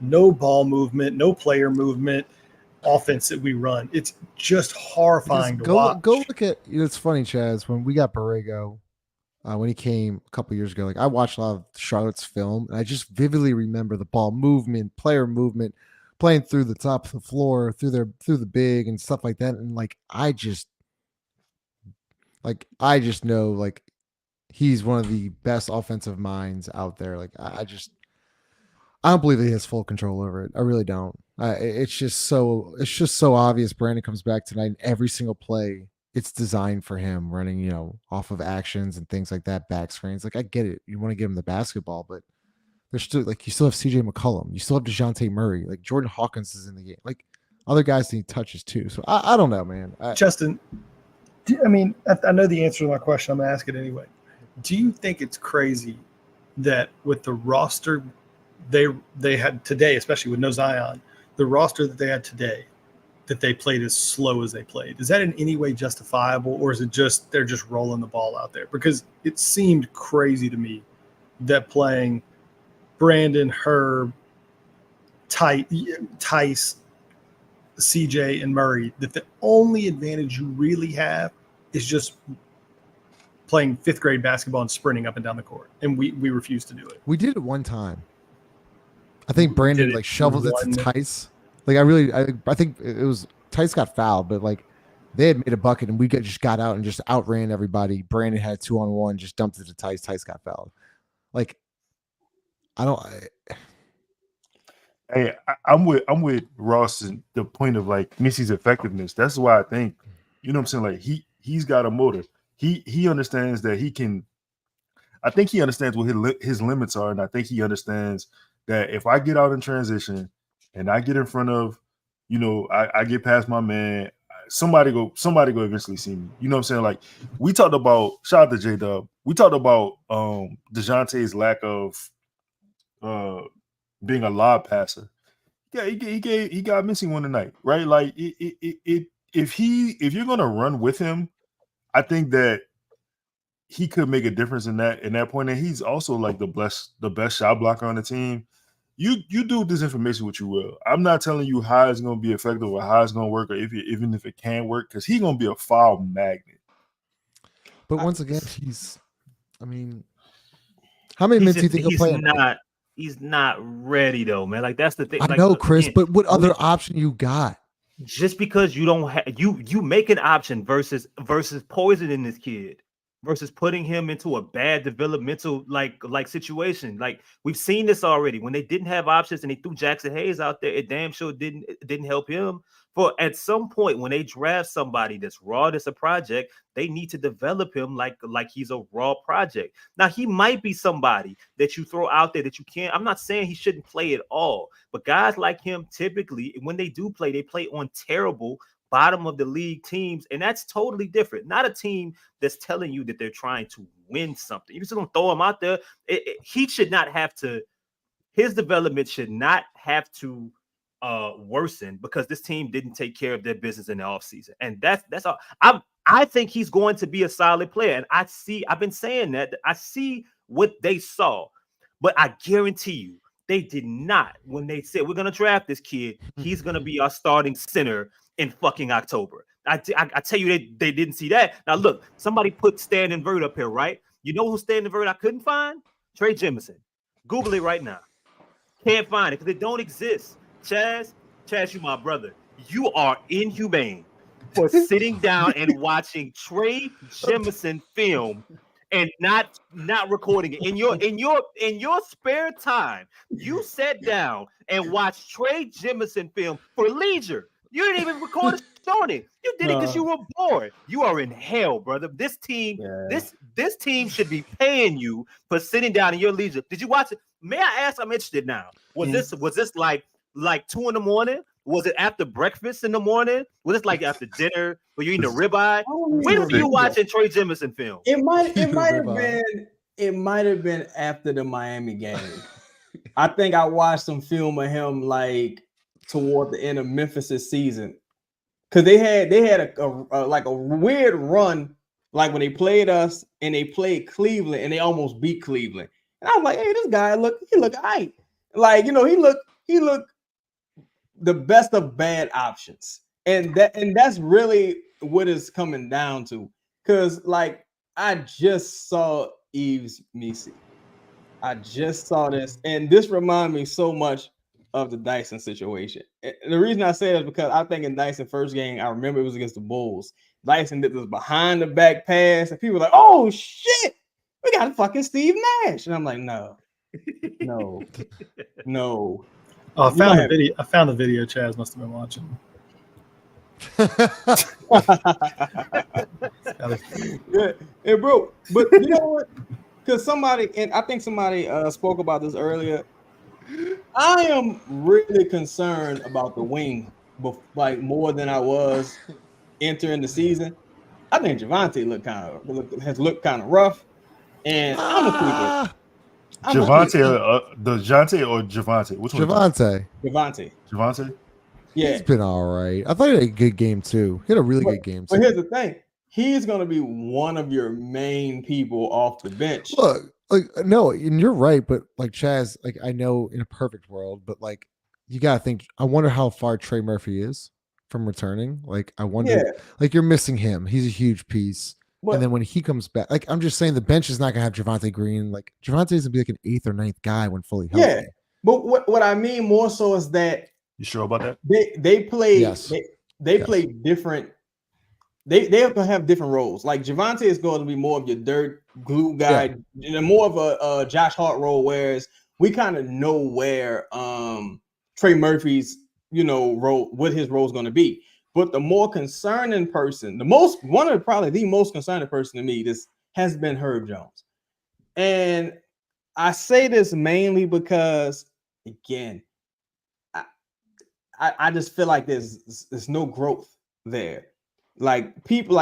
no ball movement, no player movement offense that we run. It's just horrifying to watch. Go look at, it's funny, Chaz, when we got Borrego, when he came a couple years ago, like, I watched a lot of Charlotte's film, and I just vividly remember the ball movement, player movement, playing through the top of the floor, through the big and stuff like that. And I just know, like, he's one of the best offensive minds out there. Like, I don't believe that he has full control over it. I really don't. It's just so obvious. Brandon comes back tonight, and every single play, it's designed for him, running, off of actions and things like that, back screens. Like, I get it. You want to give him the basketball, but there's still, like, you still have CJ McCollum. You still have DeJounte Murray. Like, Jordan Hawkins is in the game. Like, other guys need touches too. So I don't know, man. Justin, I know the answer to my question. I'm going to ask it anyway. Do you think it's crazy that with the roster they had today, especially with no Zion, the roster that they had today, that they played as slow as they played? Is that in any way justifiable, or is it just they're just rolling the ball out there? Because it seemed crazy to me that playing Brandon, Herb, Tice, CJ, and Murray, that the only advantage you really have is just playing fifth grade basketball and sprinting up and down the court. And we refuse to do it. We did it one time. I think Brandon shoveled it to Tice. Like, I think it was Tice got fouled, but like they had made a bucket and we just got out and just outran everybody. Brandon had 2-on-1, just dumped it to Tice. Tice got fouled. Like, I'm with Ross in the point of, like, Missi's effectiveness. That's why I think, you know what I'm saying? Like, he's got a motor. He understands that he can. I think he understands what his limits are, and I think he understands that if I get out in transition and I get in front of, I get past my man, somebody go eventually see me. You know what I'm saying? Like, we talked about, shout out to J-Dub, we talked about DeJounte's lack of being a lob passer. Yeah, he got missing one tonight, right? Like, if you're gonna run with him, I think that he could make a difference in that point. And he's also, like, the best shot blocker on the team. You do this information what you will. I'm not telling you how it's going to be effective or how it's going to work, or even if it can work, because he's going to be a foul magnet. But once again, I mean, how many minutes do you think he'll play? He's not ready though, man. Like that's the thing. I know, Chris, but what other option you got? Just because you don't have you make an option versus poisoning this kid, versus putting him into a bad developmental like situation. Like we've seen this already. When they didn't have options and they threw Jackson Hayes out there, it damn sure didn't help him. For at some point when they draft somebody that's raw, that's a project, they need to develop him like he's a raw project. Now he might be somebody that you throw out there that you can't. I'm not saying he shouldn't play at all, but guys like him typically, when they do play, they play on terrible bottom of the league teams, and that's totally different. Not a team that's telling you that they're trying to win something. You just don't throw him out there. He should not have to. His development should not have to worsen because this team didn't take care of their business in the offseason. And that's all. I think he's going to be a solid player. And I've been saying that. I see what they saw, but I guarantee you they did not. When they said we're going to draft this kid, he's going to be our starting center in fucking October. I tell you, they didn't see that. Now look, somebody put Stan and Vert up here, right? You know who Stan and Vert I couldn't find? Trey Jemison. Google it right now. Can't find it because it don't exist. Chaz, you my brother. You are inhumane for sitting down and watching Trey Jemison film and not recording it. In your spare time, you sat down and watched Trey Jemison film for leisure. You didn't even record it on it. You did it because you were bored. You are in hell, brother. This team, this team should be paying you for sitting down in your leisure. Did you watch it? May I ask? I'm interested now. Was this like 2 a.m? Was it after breakfast in the morning? Was it like after dinner? Were you eating a ribeye? When were you watching Trey Jemison film? It might have been after the Miami game. I think I watched some film of him like toward the end of Memphis' season, because they had a weird run, like when they played us and they played Cleveland and they almost beat Cleveland. And I was like, hey, this guy look all right. Like, he looked the best of bad options. And that's really what it's coming down to. Because like I just saw Yves Missi. I just saw this, and this reminded me so much of the Dyson situation. And the reason I say that is because I think in Dyson first game, I remember it was against the Bulls. Dyson did this behind the back pass, and people were like, oh shit, we got fucking Steve Nash. And I'm like, no. Oh, I found the video. I found the video Chaz must have been watching. Yeah, bro. But you know what? Because I think somebody spoke about this earlier. I am really concerned about the wing, like more than I was entering the season. I think Javonte has looked kind of rough, and I'm a keeper. DeJounte or Javonte? Which one? Javonte. Yeah, he's been all right. I thought he had a good game too. He had a really good game. But here's the thing: he's going to be one of your main people off the bench. Look, no, and you're right, but like Chaz, like I know in a perfect world, but like you gotta think. I wonder how far Trey Murphy is from returning. Like I wonder, like you're missing him. He's a huge piece. And then when he comes back, like I'm just saying, the bench is not gonna have Javonte Green. Like Javonte's gonna be like an 8th or 9th guy when fully healthy. Yeah, but what I mean more so is that you sure about that? They play play different. They have different roles. Like Javonte is going to be more of your dirt glue guy, more of a Josh Hart role. Whereas we kind of know where Trey Murphy's role, what his role is going to be. But the more concerning person, probably the most concerning person to me, this has been Herb Jones. And I say this mainly because, again, I just feel like there's no growth there. Like people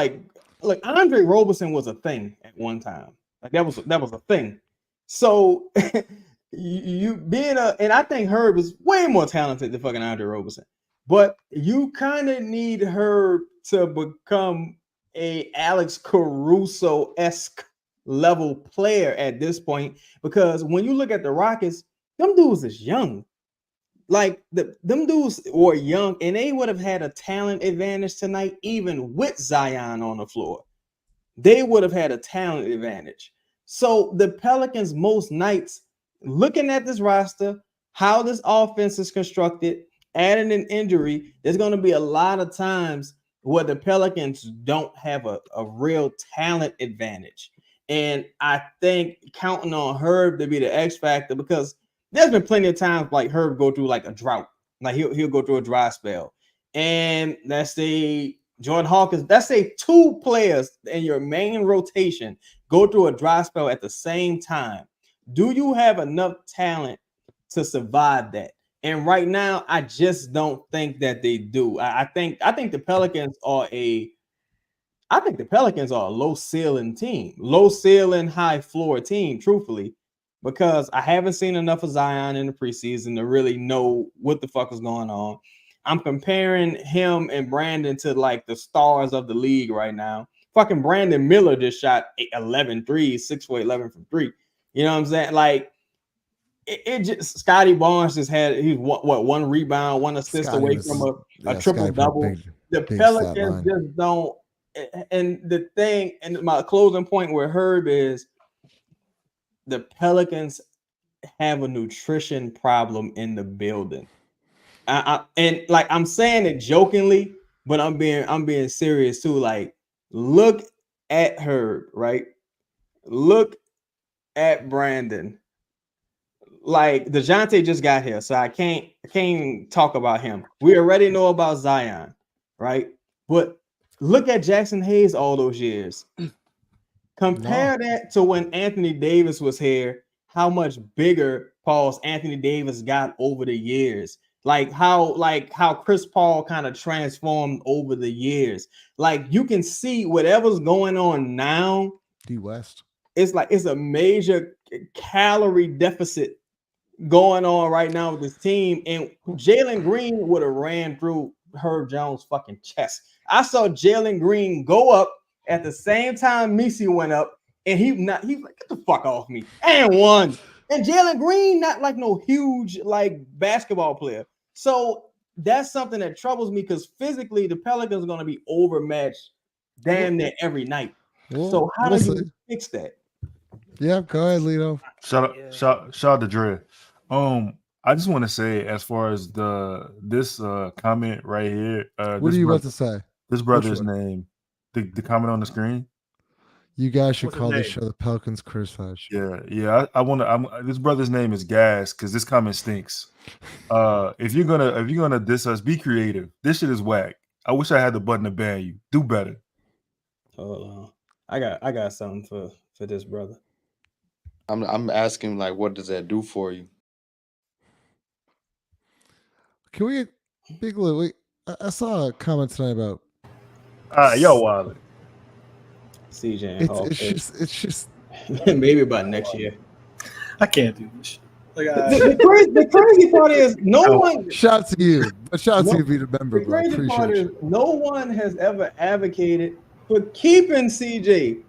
look, Andre Roberson was a thing at one time. Like that was a thing. So you being and I think Herb is way more talented than fucking Andre Roberson. But you kind of need her to become a Alex Caruso-esque level player at this point, because when you look at the Rockets, them dudes is young. Like them dudes were young, and they would have had a talent advantage tonight, even with Zion on the floor. They would have had a talent advantage. So the Pelicans, most nights, looking at this roster, how this offense is constructed, adding an injury, there's going to be a lot of times where the Pelicans don't have a real talent advantage. And I think counting on Herb to be the X factor, because there's been plenty of times like Herb go through like a drought, like he'll go through a dry spell, and let's say Jordan Hawkins, let's say 2 players in your main rotation go through a dry spell at the same time. Do you have enough talent to survive that? And right now, I just don't think that they do. I think the Pelicans are a low ceiling team, low ceiling, high floor team, truthfully, because I haven't seen enough of Zion in the preseason to really know what the fuck is going on. I'm comparing him and Brandon to like the stars of the league right now. Fucking Brandon Miller just shot 11 threes, 6 for 11 from 3. You know what I'm saying? Like it just Scotty Barnes just had he's one rebound, 1 assist Scotty away was, from a yeah, triple double. The Pelicans just don't. And the thing, and my closing point with Herb is the Pelicans have a nutrition problem in the building. And like I'm saying it jokingly, but I'm being serious too. Like, look at Herb, right? Look at Brandon. Like DeJounte just got here, so I can't even talk about him. We already know about Zion, right? But look at Jackson Hayes all those years. Compare that to when Anthony Davis was here, how much bigger Anthony Davis got over the years. Like how Chris Paul kind of transformed over the years. Like you can see whatever's going on now. D West. It's like it's a major calorie deficit going on right now with this team. And Jalen Green would have ran through Herb Jones' fucking chest. I saw Jalen Green go up at the same time Missi went up, and he's like, get the fuck off me. And won. And Jalen Green, not like no huge like basketball player. So that's something that troubles me because physically the Pelicans are going to be overmatched damn near every night. So how do you fix that? Yeah, go ahead, Lito. Shout out to Dre. I just want to say, as far as this comment right here, what are you about to say? This brother's name, the comment on the screen. You guys should call this show the Pelicans Criticize. Yeah. I want to. This brother's name is Gas because this comment stinks. If you're gonna diss us, be creative. This shit is whack. I wish I had the button to ban you. Do better. I got something for this brother. I'm asking, like, what does that do for you? Can we get Big Lou? I saw a comment tonight about yo, Wiley. CJ. It's just maybe about next year. I can't do this. Like, the crazy part is no one. Shout to you, but shout to you be the member. The crazy part is no one has ever advocated for keeping CJ.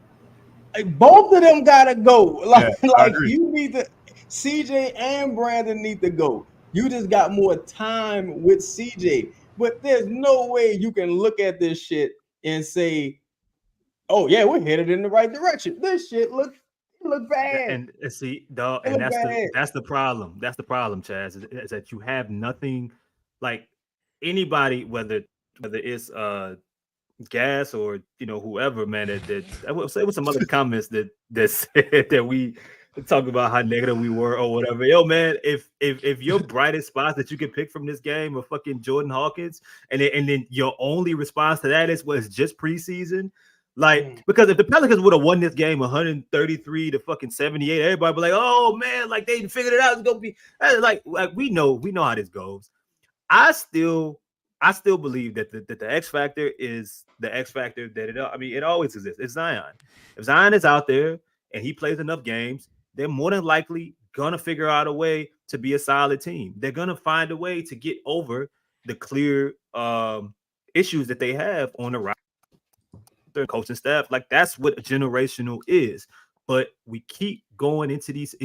Like both of them gotta go. Like you need to. CJ and Brandon need to go. You just got more time with CJ, but there's no way you can look at this shit and say, "Oh yeah, we're headed in the right direction." This shit look bad. And see, dog, and that's the problem. That's the problem, Chaz, is that you have nothing like anybody, whether it's Gas or whoever, man. That I would say with some other comments that said that we talk about how negative we were or whatever. Yo, man, if your brightest spots that you can pick from this game are fucking Jordan Hawkins, and then your only response to that is just preseason. Like, because if the Pelicans would have won this game 133 to fucking 78, everybody be like, oh man, like they figured it out. It's gonna be like we know how this goes. I still believe that the X factor is the X factor that it always exists. It's Zion. If Zion is out there and he plays enough games, they're more than likely gonna figure out a way to be a solid team. They're gonna find a way to get over the clear issues that they have on the roster, coaching staff. Like that's what generational is. But we keep going into these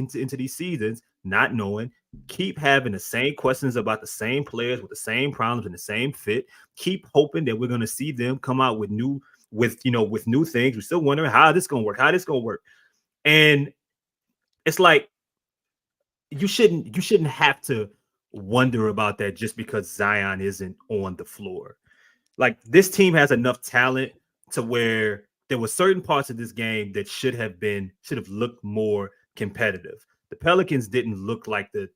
seasons not knowing, keep having the same questions about the same players with the same problems and the same fit, keep hoping that we're going to see them come out with new things. We're still wondering how this going to work. And it's like, you shouldn't have to wonder about that just because Zion isn't on the floor. Like, this team has enough talent to where there were certain parts of this game that should have looked more competitive. The Pelicans didn't look like the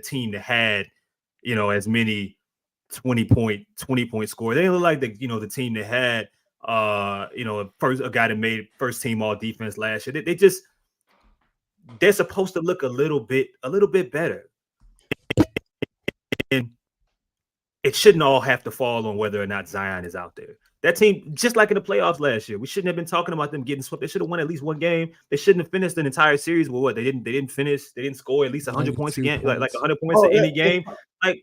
team that had, as many 20-point scores. They didn't look like the team that had a guy that made first team all defense last year. They're supposed to look a little bit better. And it shouldn't all have to fall on whether or not Zion is out there. That team, just like in the playoffs last year, we shouldn't have been talking about them getting swept. They should have won at least one game. They shouldn't have finished an entire series. Well, what? They didn't finish. They didn't score at least 100 points again, like 100 points in any game. Like,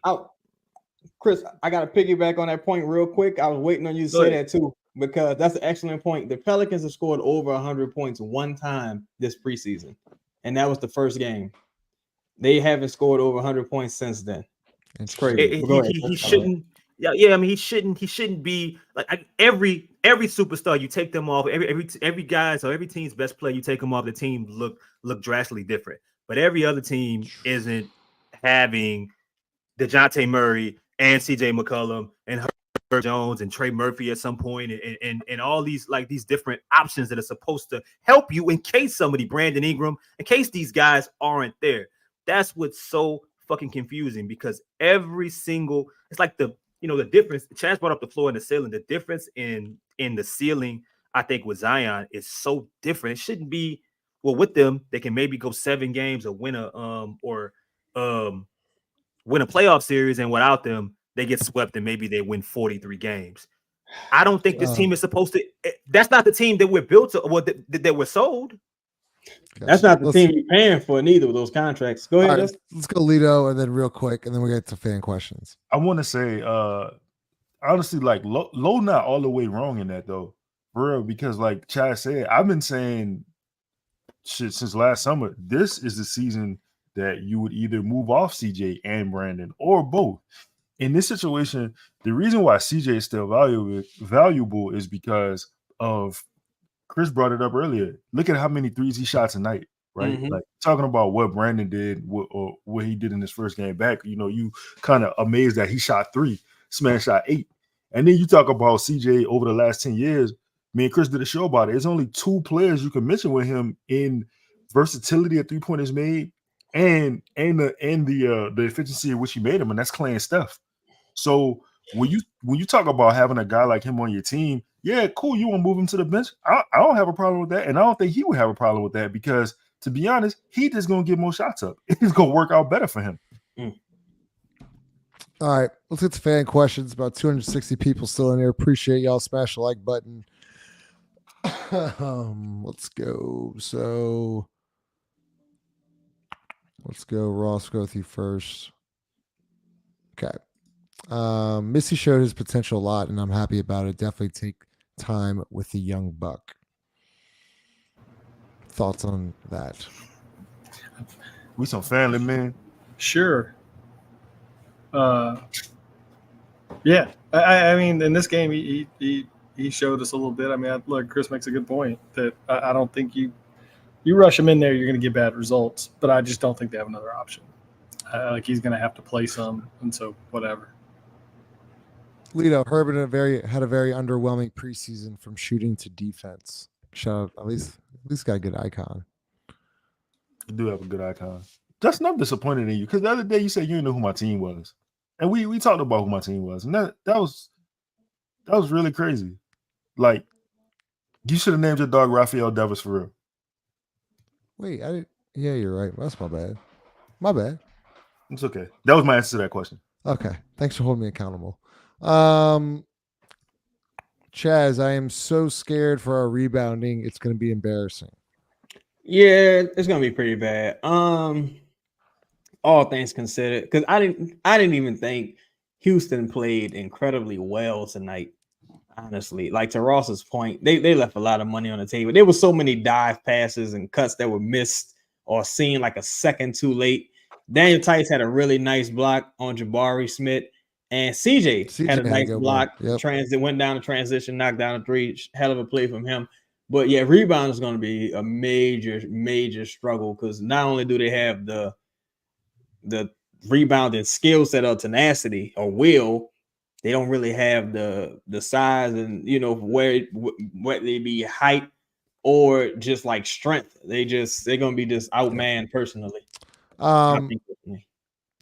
Chris, I got to piggyback on that point real quick. I was waiting on you to say that too, because that's an excellent point. The Pelicans have scored over 100 points one time this preseason, and that was the first game. They haven't scored over 100 points since then. It's crazy. He shouldn't. Yeah. I mean, he shouldn't be like every superstar. You take them off. Every guy, so every team's best player, you take them off. The team look drastically different. But every other team isn't having DeJounte Murray and CJ McCollum and Herbert Jones and Trey Murphy at some point, and all these different options that are supposed to help you in case somebody, Brandon Ingram, in case these guys aren't there. That's what's so fucking confusing, because every single, it's like the difference. Chaz brought up the floor and the ceiling. The difference in the ceiling, I think, with Zion is so different. It shouldn't be, well, with them, they can maybe go 7 games or win a playoff series, and without them, they get swept and maybe they win 43 games. I don't think this team is supposed to. That's not the team that we're built to, or that we're sold. That's not the team you're paying for neither of those contracts. Go ahead. Right, let's go Lito, and then real quick, and then we get to fan questions. I want to say, honestly, like Low not all the way wrong in that though, for real, because like Chad said, I've been saying shit since last summer. This is the season that you would either move off CJ and Brandon or both. In this situation, the reason why CJ is still valuable is because of, Chris brought it up earlier. Look at how many threes he shot tonight, right? Mm-hmm. Like, talking about what Brandon did or what he did in his first game back, you kind of amazed that he shot 3, Smash shot 8. And then you talk about CJ over the last 10 years. Me and Chris did a show about it. There's only 2 players you can mention with him in versatility of 3-pointers made and the efficiency in which he made them, and that's Clay and Steph. So when you talk about having a guy like him on your team, yeah, cool. You want to move him to the bench? I don't have a problem with that, and I don't think he would have a problem with that, because, to be honest, he just gonna get more shots up. It's gonna work out better for him. All right, let's get to fan questions. About 260 people still in here. Appreciate y'all. Smash the like button. Let's go. So let's go. Ross, go with you first. Okay. Missi showed his potential a lot, and I'm happy about it. Definitely take time with the young buck. Thoughts on that? We some family, man. Sure. Yeah. I mean, in this game, he showed us a little bit. I mean, look, Chris makes a good point that I don't think you rush him in there, you're going to get bad results. But I just don't think they have another option. Like, he's going to have to play some, and so whatever. Lito, Herbert had a very underwhelming preseason from shooting to defense. Shout out, at least got a good icon. You do have a good icon. Justin, I'm disappointed in you, because the other day you said you didn't know who my team was, and we talked about who my team was, and that was really crazy. Like, you should have named your dog Rafael Devers for real. Wait, yeah, you're right. That's my bad. My bad. It's okay. That was my answer to that question. Okay, thanks for holding me accountable. Chaz, I am so scared for our rebounding. It's going to be embarrassing. Yeah, it's going to be pretty bad. All things considered, because I didn't even think Houston played incredibly well tonight. Honestly, like, to Ross's point, they left a lot of money on the table. There were so many dive passes and cuts that were missed or seem like a second too late. Daniel Tice had a really nice block on Jabari Smith, and CJ had a nice block. Yep. Went down the transition, knocked down a three. Hell of a play from him. But yeah, rebound is going to be a major struggle because not only do they have the rebounding skill set or tenacity or will, they don't really have the size and where they be height or just like strength. They're gonna be just outmanned personally.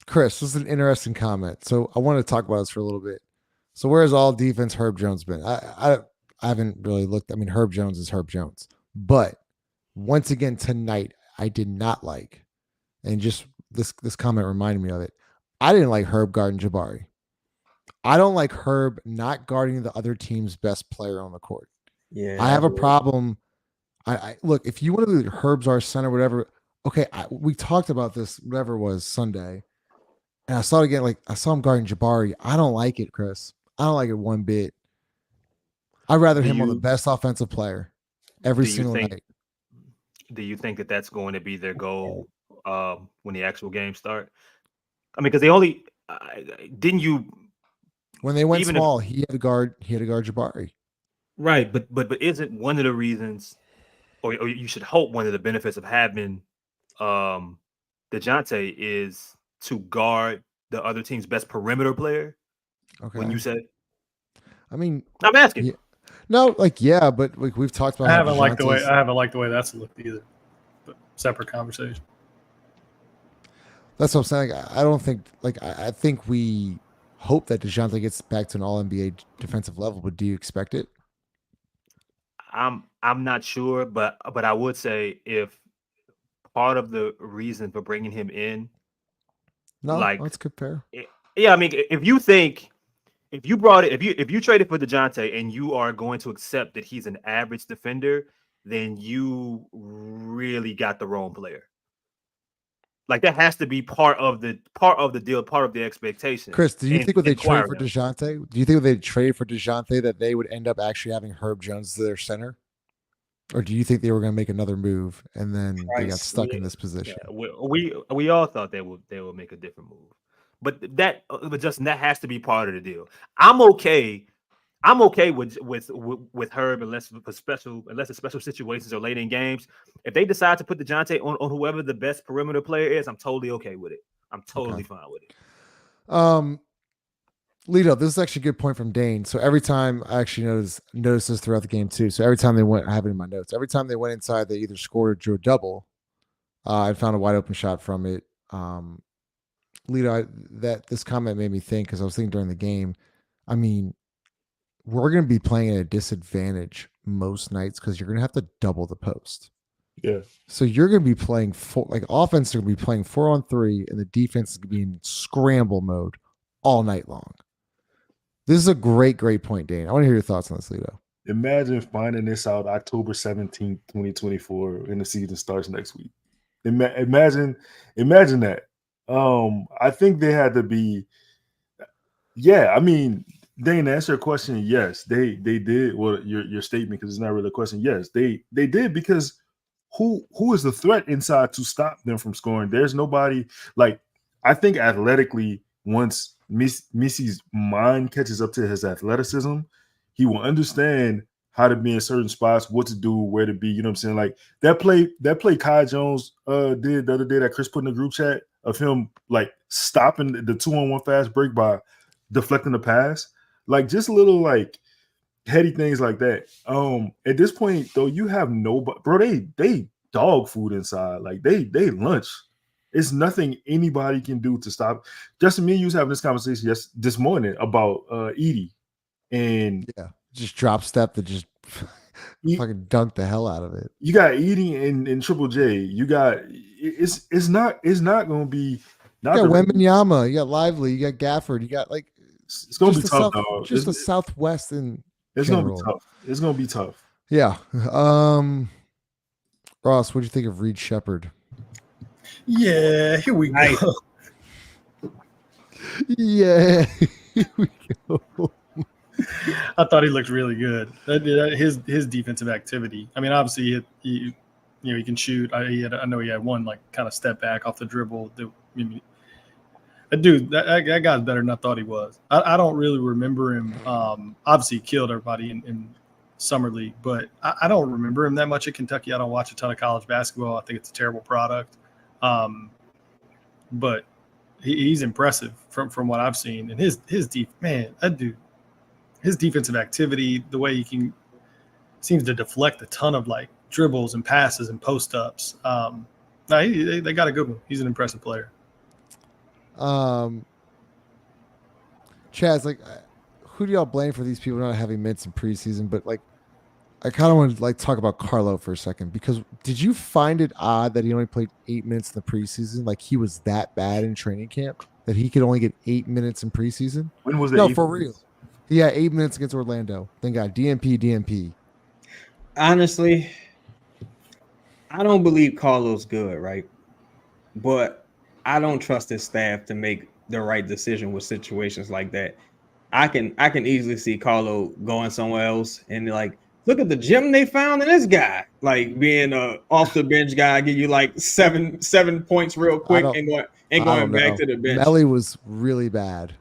Chris, this is an interesting comment. So I want to talk about this for a little bit. So where's all defense Herb Jones been? I haven't really looked. I mean, Herb Jones is Herb Jones. But once again tonight, I did not like, and just this comment reminded me of it. I didn't like Herb guarding Jabari. I don't like Herb not guarding the other team's best player on the court. Yeah, I have a problem. I look, if you want to do Herb's our center, whatever. Okay, we talked about this, whatever it was Sunday, and I saw it again. Like I saw him guarding Jabari. I don't like it, Chris. I don't like it one bit. I'd rather him on the best offensive player every single night. Do you think that that's going to be their goal when the actual games start? I mean, because they only didn't you. When they went small, he had to guard Jabari. Right, but isn't one of the reasons, or you should hope one of the benefits of having DeJounte is to guard the other team's best perimeter player? Okay. When you said, I mean, I'm asking. Yeah. No, but we've talked about. I haven't liked the way that's looked either. But separate conversation. That's what I'm saying. I don't think I think we hope that DeJounte gets back to an All-NBA defensive level, but do you expect it? I'm not sure, but I would say if part of the reason for bringing him in, let's compare. Yeah, I mean, if you traded for DeJounte and you are going to accept that he's an average defender, then you really got the wrong player. Like that has to be part of the deal, part of the expectation. Chris, do you think when they trade for DeJounte, that they would end up actually having Herb Jones as their center? Or do you think they were going to make another move and then they got stuck in this position? Yeah, we all thought they would make a different move. But Justin, that has to be part of the deal. I'm okay with Herb unless it's special situations or late in games. If they decide to put DeJounte on whoever the best perimeter player is, I'm totally okay with it. I'm totally fine with it. Lito, this is actually a good point from Dane. So every time I actually noticed this throughout the game too. So every time they went, I have it in my notes. Every time they went inside, they either scored or drew a double. I found a wide open shot from it. Lito, this comment made me think because I was thinking during the game. I mean, we're going to be playing at a disadvantage most nights because you're going to have to double the post. Yeah. So you're going to be playing offense. Are going to be playing 4-on-3, and the defense is going to be in scramble mode all night long. This is a great point, Dane. I want to hear your thoughts on this, Lito. Imagine finding this out October 17th, 2024, and the season starts next week. Imagine that. I think they had to be. Yeah, I mean. Dane, to answer your question, yes, they did. Well, your statement, because it's not really a question. Yes, they did because who is the threat inside to stop them from scoring? There's nobody. Like I think athletically, once Missi's mind catches up to his athleticism, he will understand how to be in certain spots, what to do, where to be. You know what I'm saying? Like that play Kai Jones did the other day that Chris put in the group chat of him like stopping the 2-on-1 fast break by deflecting the pass. Like just little like heady things like that. At this point though, you have nobody, bro. They dog food inside. Like they lunch. It's nothing anybody can do to stop. Justin, me and you was having this conversation this morning about Edie, and just drop step that just fucking dunk the hell out of it. You got Edie and Triple J. You got it's not going to be. You got Wembanyama. You got Lively. You got Gafford. You got like. It's gonna be tough, dog. Just the Southwest in it's general. Gonna be tough. It's gonna be tough. Yeah. Ross, what do you think of Reed Shepherd? Yeah, here we go. Yeah, here we go. I thought he looked really good. His defensive activity. I mean, obviously You know, he can shoot. I know he had one like kind of step back off the dribble. That guy's better than I thought he was. I don't really remember him. Obviously, he killed everybody in summer league, but I don't remember him that much at Kentucky. I don't watch a ton of college basketball. I think it's a terrible product. But he's impressive from what I've seen. And his defensive activity, the way he seems to deflect a ton of like dribbles and passes and post ups. They got a good one. He's an impressive player. Chaz, like, who do y'all blame for these people not having minutes in preseason? But like, I kind of want to like talk about Carlo for a second, because did you find it odd that he only played 8 minutes in the preseason? Like, he was that bad in training camp that he could only get 8 minutes in preseason? When was that? No, for real. Yeah, 8 minutes against Orlando. Then got DNP. Honestly, I don't believe Carlo's good, right? But I don't trust his staff to make the right decision with situations like that. I can easily see Carlo going somewhere else and like, look at the gym they found in this guy, like being a off the bench guy, give you like seven points real quick and going back to the bench. Melly was really bad.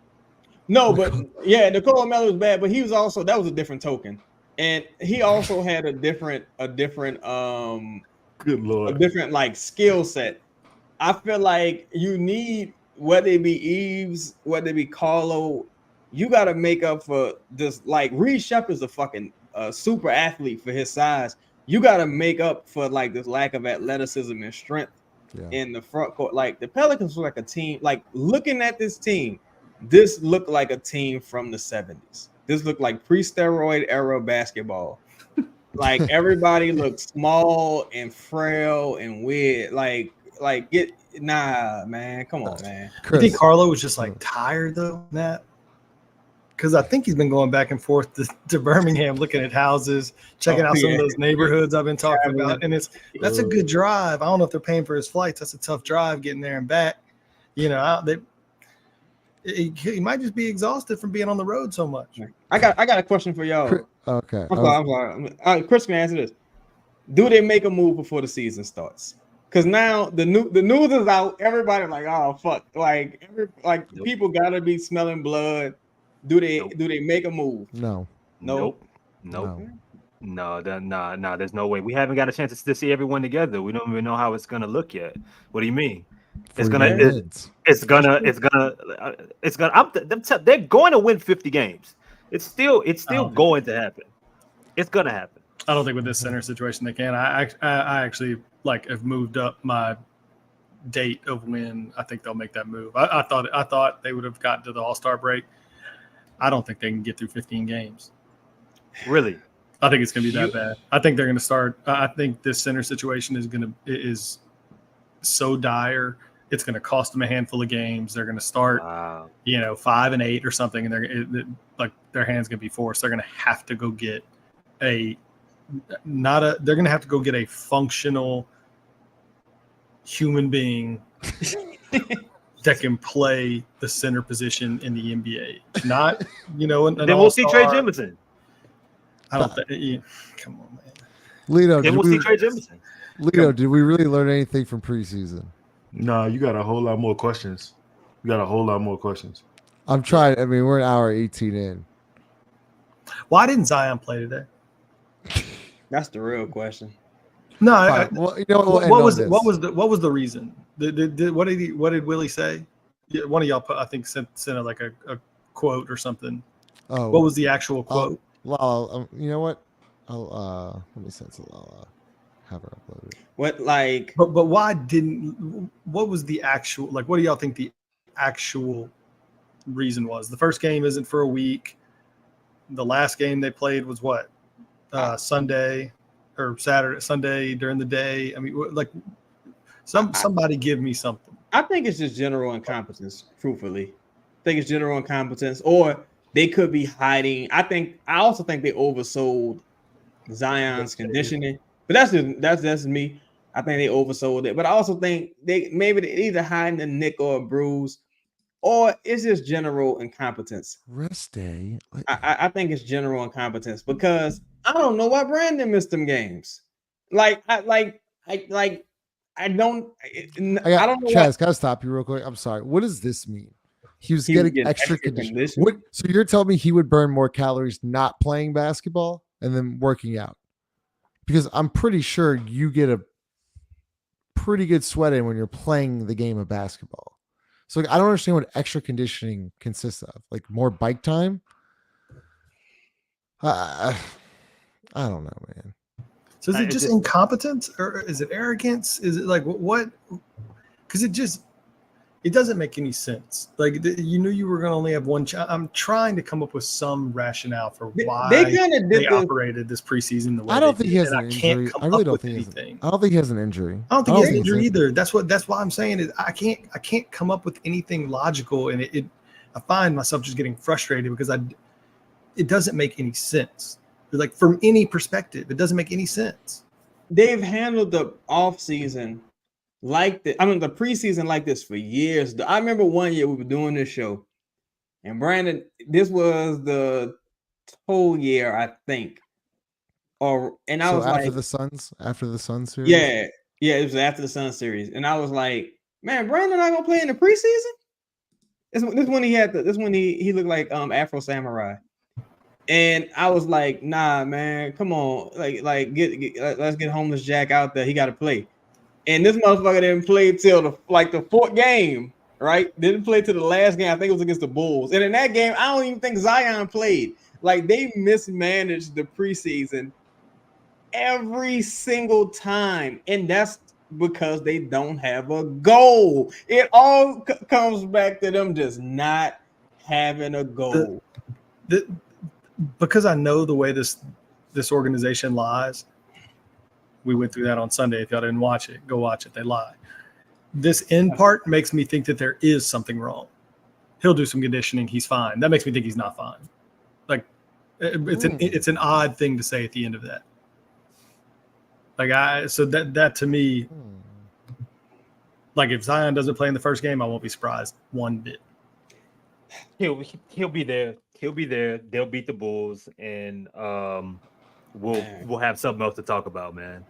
No, but yeah, Nicole Melly was bad, but he was also, that was a different token, and he also had a different good Lord, a different like skill set. I feel like you need, whether it be Yves, whether it be Carlo, you got to make up for this. Like, Reed Shepard's a fucking super athlete for his size. You got to make up for like this lack of athleticism and strength in the front court. Like, the Pelicans were like a team. Like, looking at this team, this looked like a team from the 70s. This looked like pre-steroid era basketball. Like, everybody looked small and frail and weird. Like man, come on, man. You think Carlo was just like tired though, Matt? Because I think he's been going back and forth to Birmingham, looking at houses, checking out some of those neighborhoods I've been talking about. And that's a good drive. I don't know if they're paying for his flights. That's a tough drive getting there and back. You know, he might just be exhausted from being on the road so much. I got a question for y'all. Okay. I'm sorry. Chris can answer this. Do they make a move before the season starts? Because now the news is out. Everybody like, oh fuck, people gotta be smelling blood. Do they make a move? No. There's no way. We haven't got a chance to see everyone together. We don't even know how it's gonna look yet. What do you mean? They're going to win 50 games. It's still going to happen. It's gonna happen. I don't think with this center situation they can. I actually have moved up my date of when I think they'll make that move. I thought they would have gotten to the All-Star break. I don't think they can get through 15 games. Really? I think it's going to be that bad. I think they're going to start. I think this center situation is so dire. It's going to cost them a handful of games. They're going to start, 5-8 or something, and their hands going to be forced. They're going to have to go get they're going to have to go get a functional human being that can play the center position in the NBA. Not, then we'll see Trey Jemison. I don't think. Come on, man. Lito, we'll see Trey Jemison. Lito, did we really learn anything from preseason? No, you got a whole lot more questions. I'm trying. I mean, we're an hour 18 in. Why didn't Zion play today? That's the real question. No, what was the reason? What did Willie say? One of y'all, I think, sent a quote or something. Oh, what was the actual quote? You know what? I'll let me send it. I'll have her upload it. But why didn't? What was the actual? What do y'all think the actual reason was? The first game isn't for a week. The last game they played was what? Sunday or Saturday, Sunday during the day. I mean, somebody give me something. I think it's just general incompetence, truthfully. I think it's general incompetence, or they could be hiding. I also think they oversold Zion's conditioning, but that's me. I think they oversold it, but I also think they're either hiding a nick or a bruise, or it's just general incompetence. Rest day. I think it's general incompetence because I don't know why Brandon missed them games. I don't know. Chaz, can I stop you real quick? I'm sorry. What does this mean? He was getting extra conditioning. So you're telling me he would burn more calories not playing basketball and then working out? Because I'm pretty sure you get a pretty good sweat in when you're playing the game of basketball. So I don't understand what extra conditioning consists of. Like more bike time? I don't know, man. So is it just incompetence or is it arrogance? Is it like what? Because it doesn't make any sense. Like you knew you were going to only have one. I'm trying to come up with some rationale for why they operated this preseason the way I don't think he has an injury. I really don't think anything. I don't think he has an injury. I don't think he has an injury either. That's why I'm saying is I can't come up with anything logical, and I find myself just getting frustrated because it doesn't make any sense. Like from any perspective, it doesn't make any sense. They've handled the off season like the preseason like this for years. I remember one year we were doing this show, and Brandon, this was the whole year, I think. I was after the Suns series. Yeah, it was after the Suns series, and I was like, man, Brandon not gonna play in the preseason. This when he had this when he looked like Afro Samurai. And I was like, nah, man, come on. Let's get homeless Jack out there. He got to play. And this motherfucker didn't play till the fourth game, right? Didn't play till the last game. I think it was against the Bulls. And in that game, I don't even think Zion played. Like, they mismanaged the preseason every single time. And that's because they don't have a goal. It all comes back to them just not having a goal. Because I know the way this organization lies. We went through that on Sunday. If y'all didn't watch it, go watch it. They lie. This end part makes me think that there is something wrong. He'll do some conditioning. He's fine. That makes me think he's not fine. Like it's an odd thing to say at the end of that. So that to me, like if Zion doesn't play in the first game, I won't be surprised one bit. He'll be there. He'll be there. They'll beat the Bulls, and we'll have something else to talk about, man.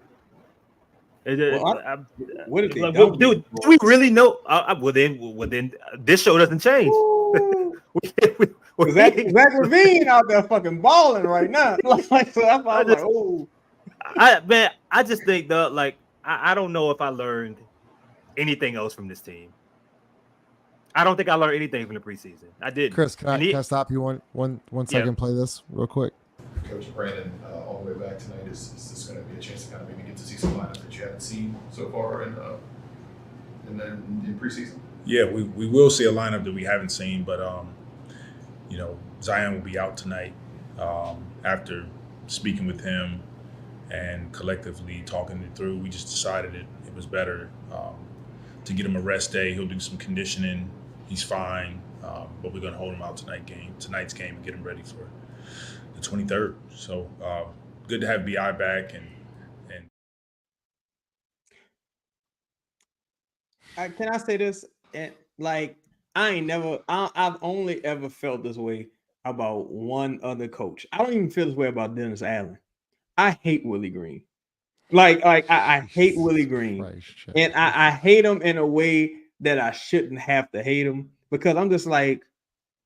What if they do we really know? Well, then this show doesn't change. Zach LaVine out there fucking balling right now. I just think I don't know if I learned anything else from this team. I don't think I learned anything from the preseason. I did. Chris, can I stop you one second? Yeah. Play this real quick. Coach Brandon, all the way back tonight, is this going to be a chance to kind of maybe get to see some lineup that you haven't seen so far in preseason? Yeah, we will see a lineup that we haven't seen, but Zion will be out tonight. After speaking with him and collectively talking it through, we just decided it was better to get him a rest day. He'll do some conditioning. He's fine, but we're going to hold him out tonight's game and get him ready for the 23rd. So good to have BI back and can I say this? I've only ever felt this way about one other coach. I don't even feel this way about Dennis Allen. I hate Willie Green. I hate Willie Green. And I hate him in a way that I shouldn't have to hate him, because I'm just like,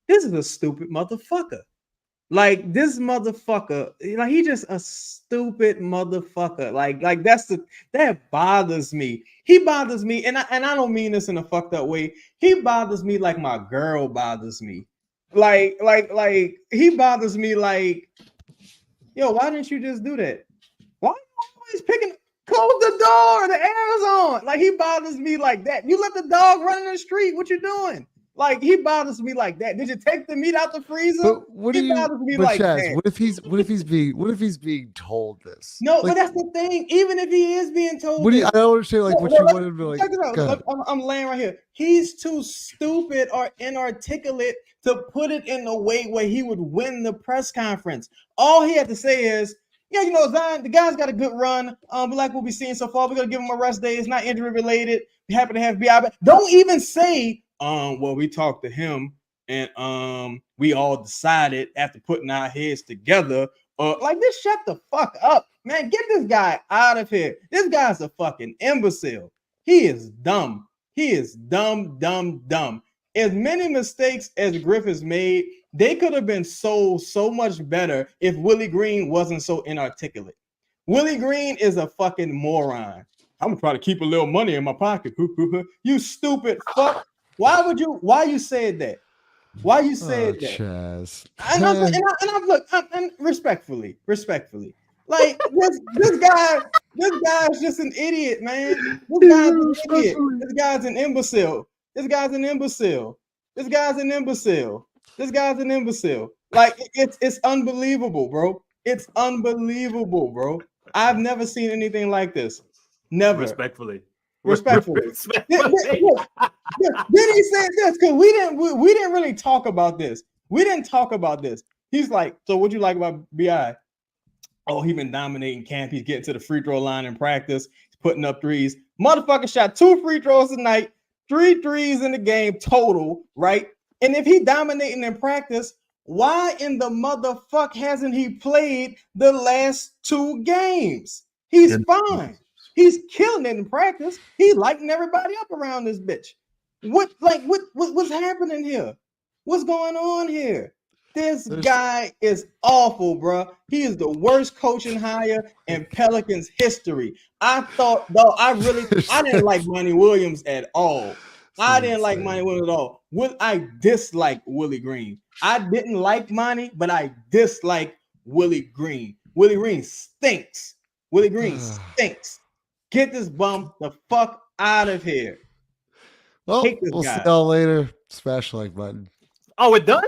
this is a stupid motherfucker. Like, this motherfucker, he's just a stupid motherfucker. That bothers me. He bothers me, and I don't mean this in a fucked up way. He bothers me like my girl bothers me. Like he bothers me like, yo, why didn't you just do that? Why are you always picking? Close the door. The air is on. Like, he bothers me like that. You let the dog run in the street. What you doing? Like, he bothers me like that. Did you take the meat out the freezer? Bothers me like Chaz, that. What if he's being told this? No, but that's the thing. Even if he is being told, I don't understand. Like, what you want him to like. Check it out. I'm laying right here. He's too stupid or inarticulate to put it in a way where he would win the press conference. All he had to say is, yeah, Zion, the guy's got a good run. Like we'll be seeing so far, we're gonna give him a rest day. It's not injury related. We happen to have BI back. Don't even say, well, we talked to him and we all decided after putting our heads together. Just shut the fuck up. Man, get this guy out of here. This guy's a fucking imbecile. He is dumb. He is dumb. As many mistakes as Griffiths made, they could have been sold so much better if Willie Green wasn't so inarticulate. Willie Green is a fucking moron. I'm gonna try to keep a little money in my pocket. You stupid fuck. Why you said that? Why you said that? Chaz. And respectfully. Like this guy's just an idiot, man. This guy's an idiot. This guy's an imbecile. Like it's unbelievable, bro. It's unbelievable, bro. I've never seen anything like this. Never. Respectfully. Then he said this because we didn't really talk about this. He's like, so what'd you like about BI? Oh, he been dominating camp. He's getting to the free throw line in practice. He's putting up threes. Motherfucker shot 2 free throws tonight, 3 threes in the game total, right? And if he dominating in practice, why in the motherfuck hasn't he played the last 2 games? He's fine. He's killing it in practice. He's lighting everybody up around this bitch. What's happening here? What's going on here? This guy is awful, bro. He is the worst coaching hire in Pelicans history. I didn't like Monty Williams at all. I dislike Willie Green. I didn't like Monty, but I dislike Willie Green. Willie Green stinks. Get this bum the fuck out of here. Well, we'll see y'all later. Smash the like button. Oh, we're done?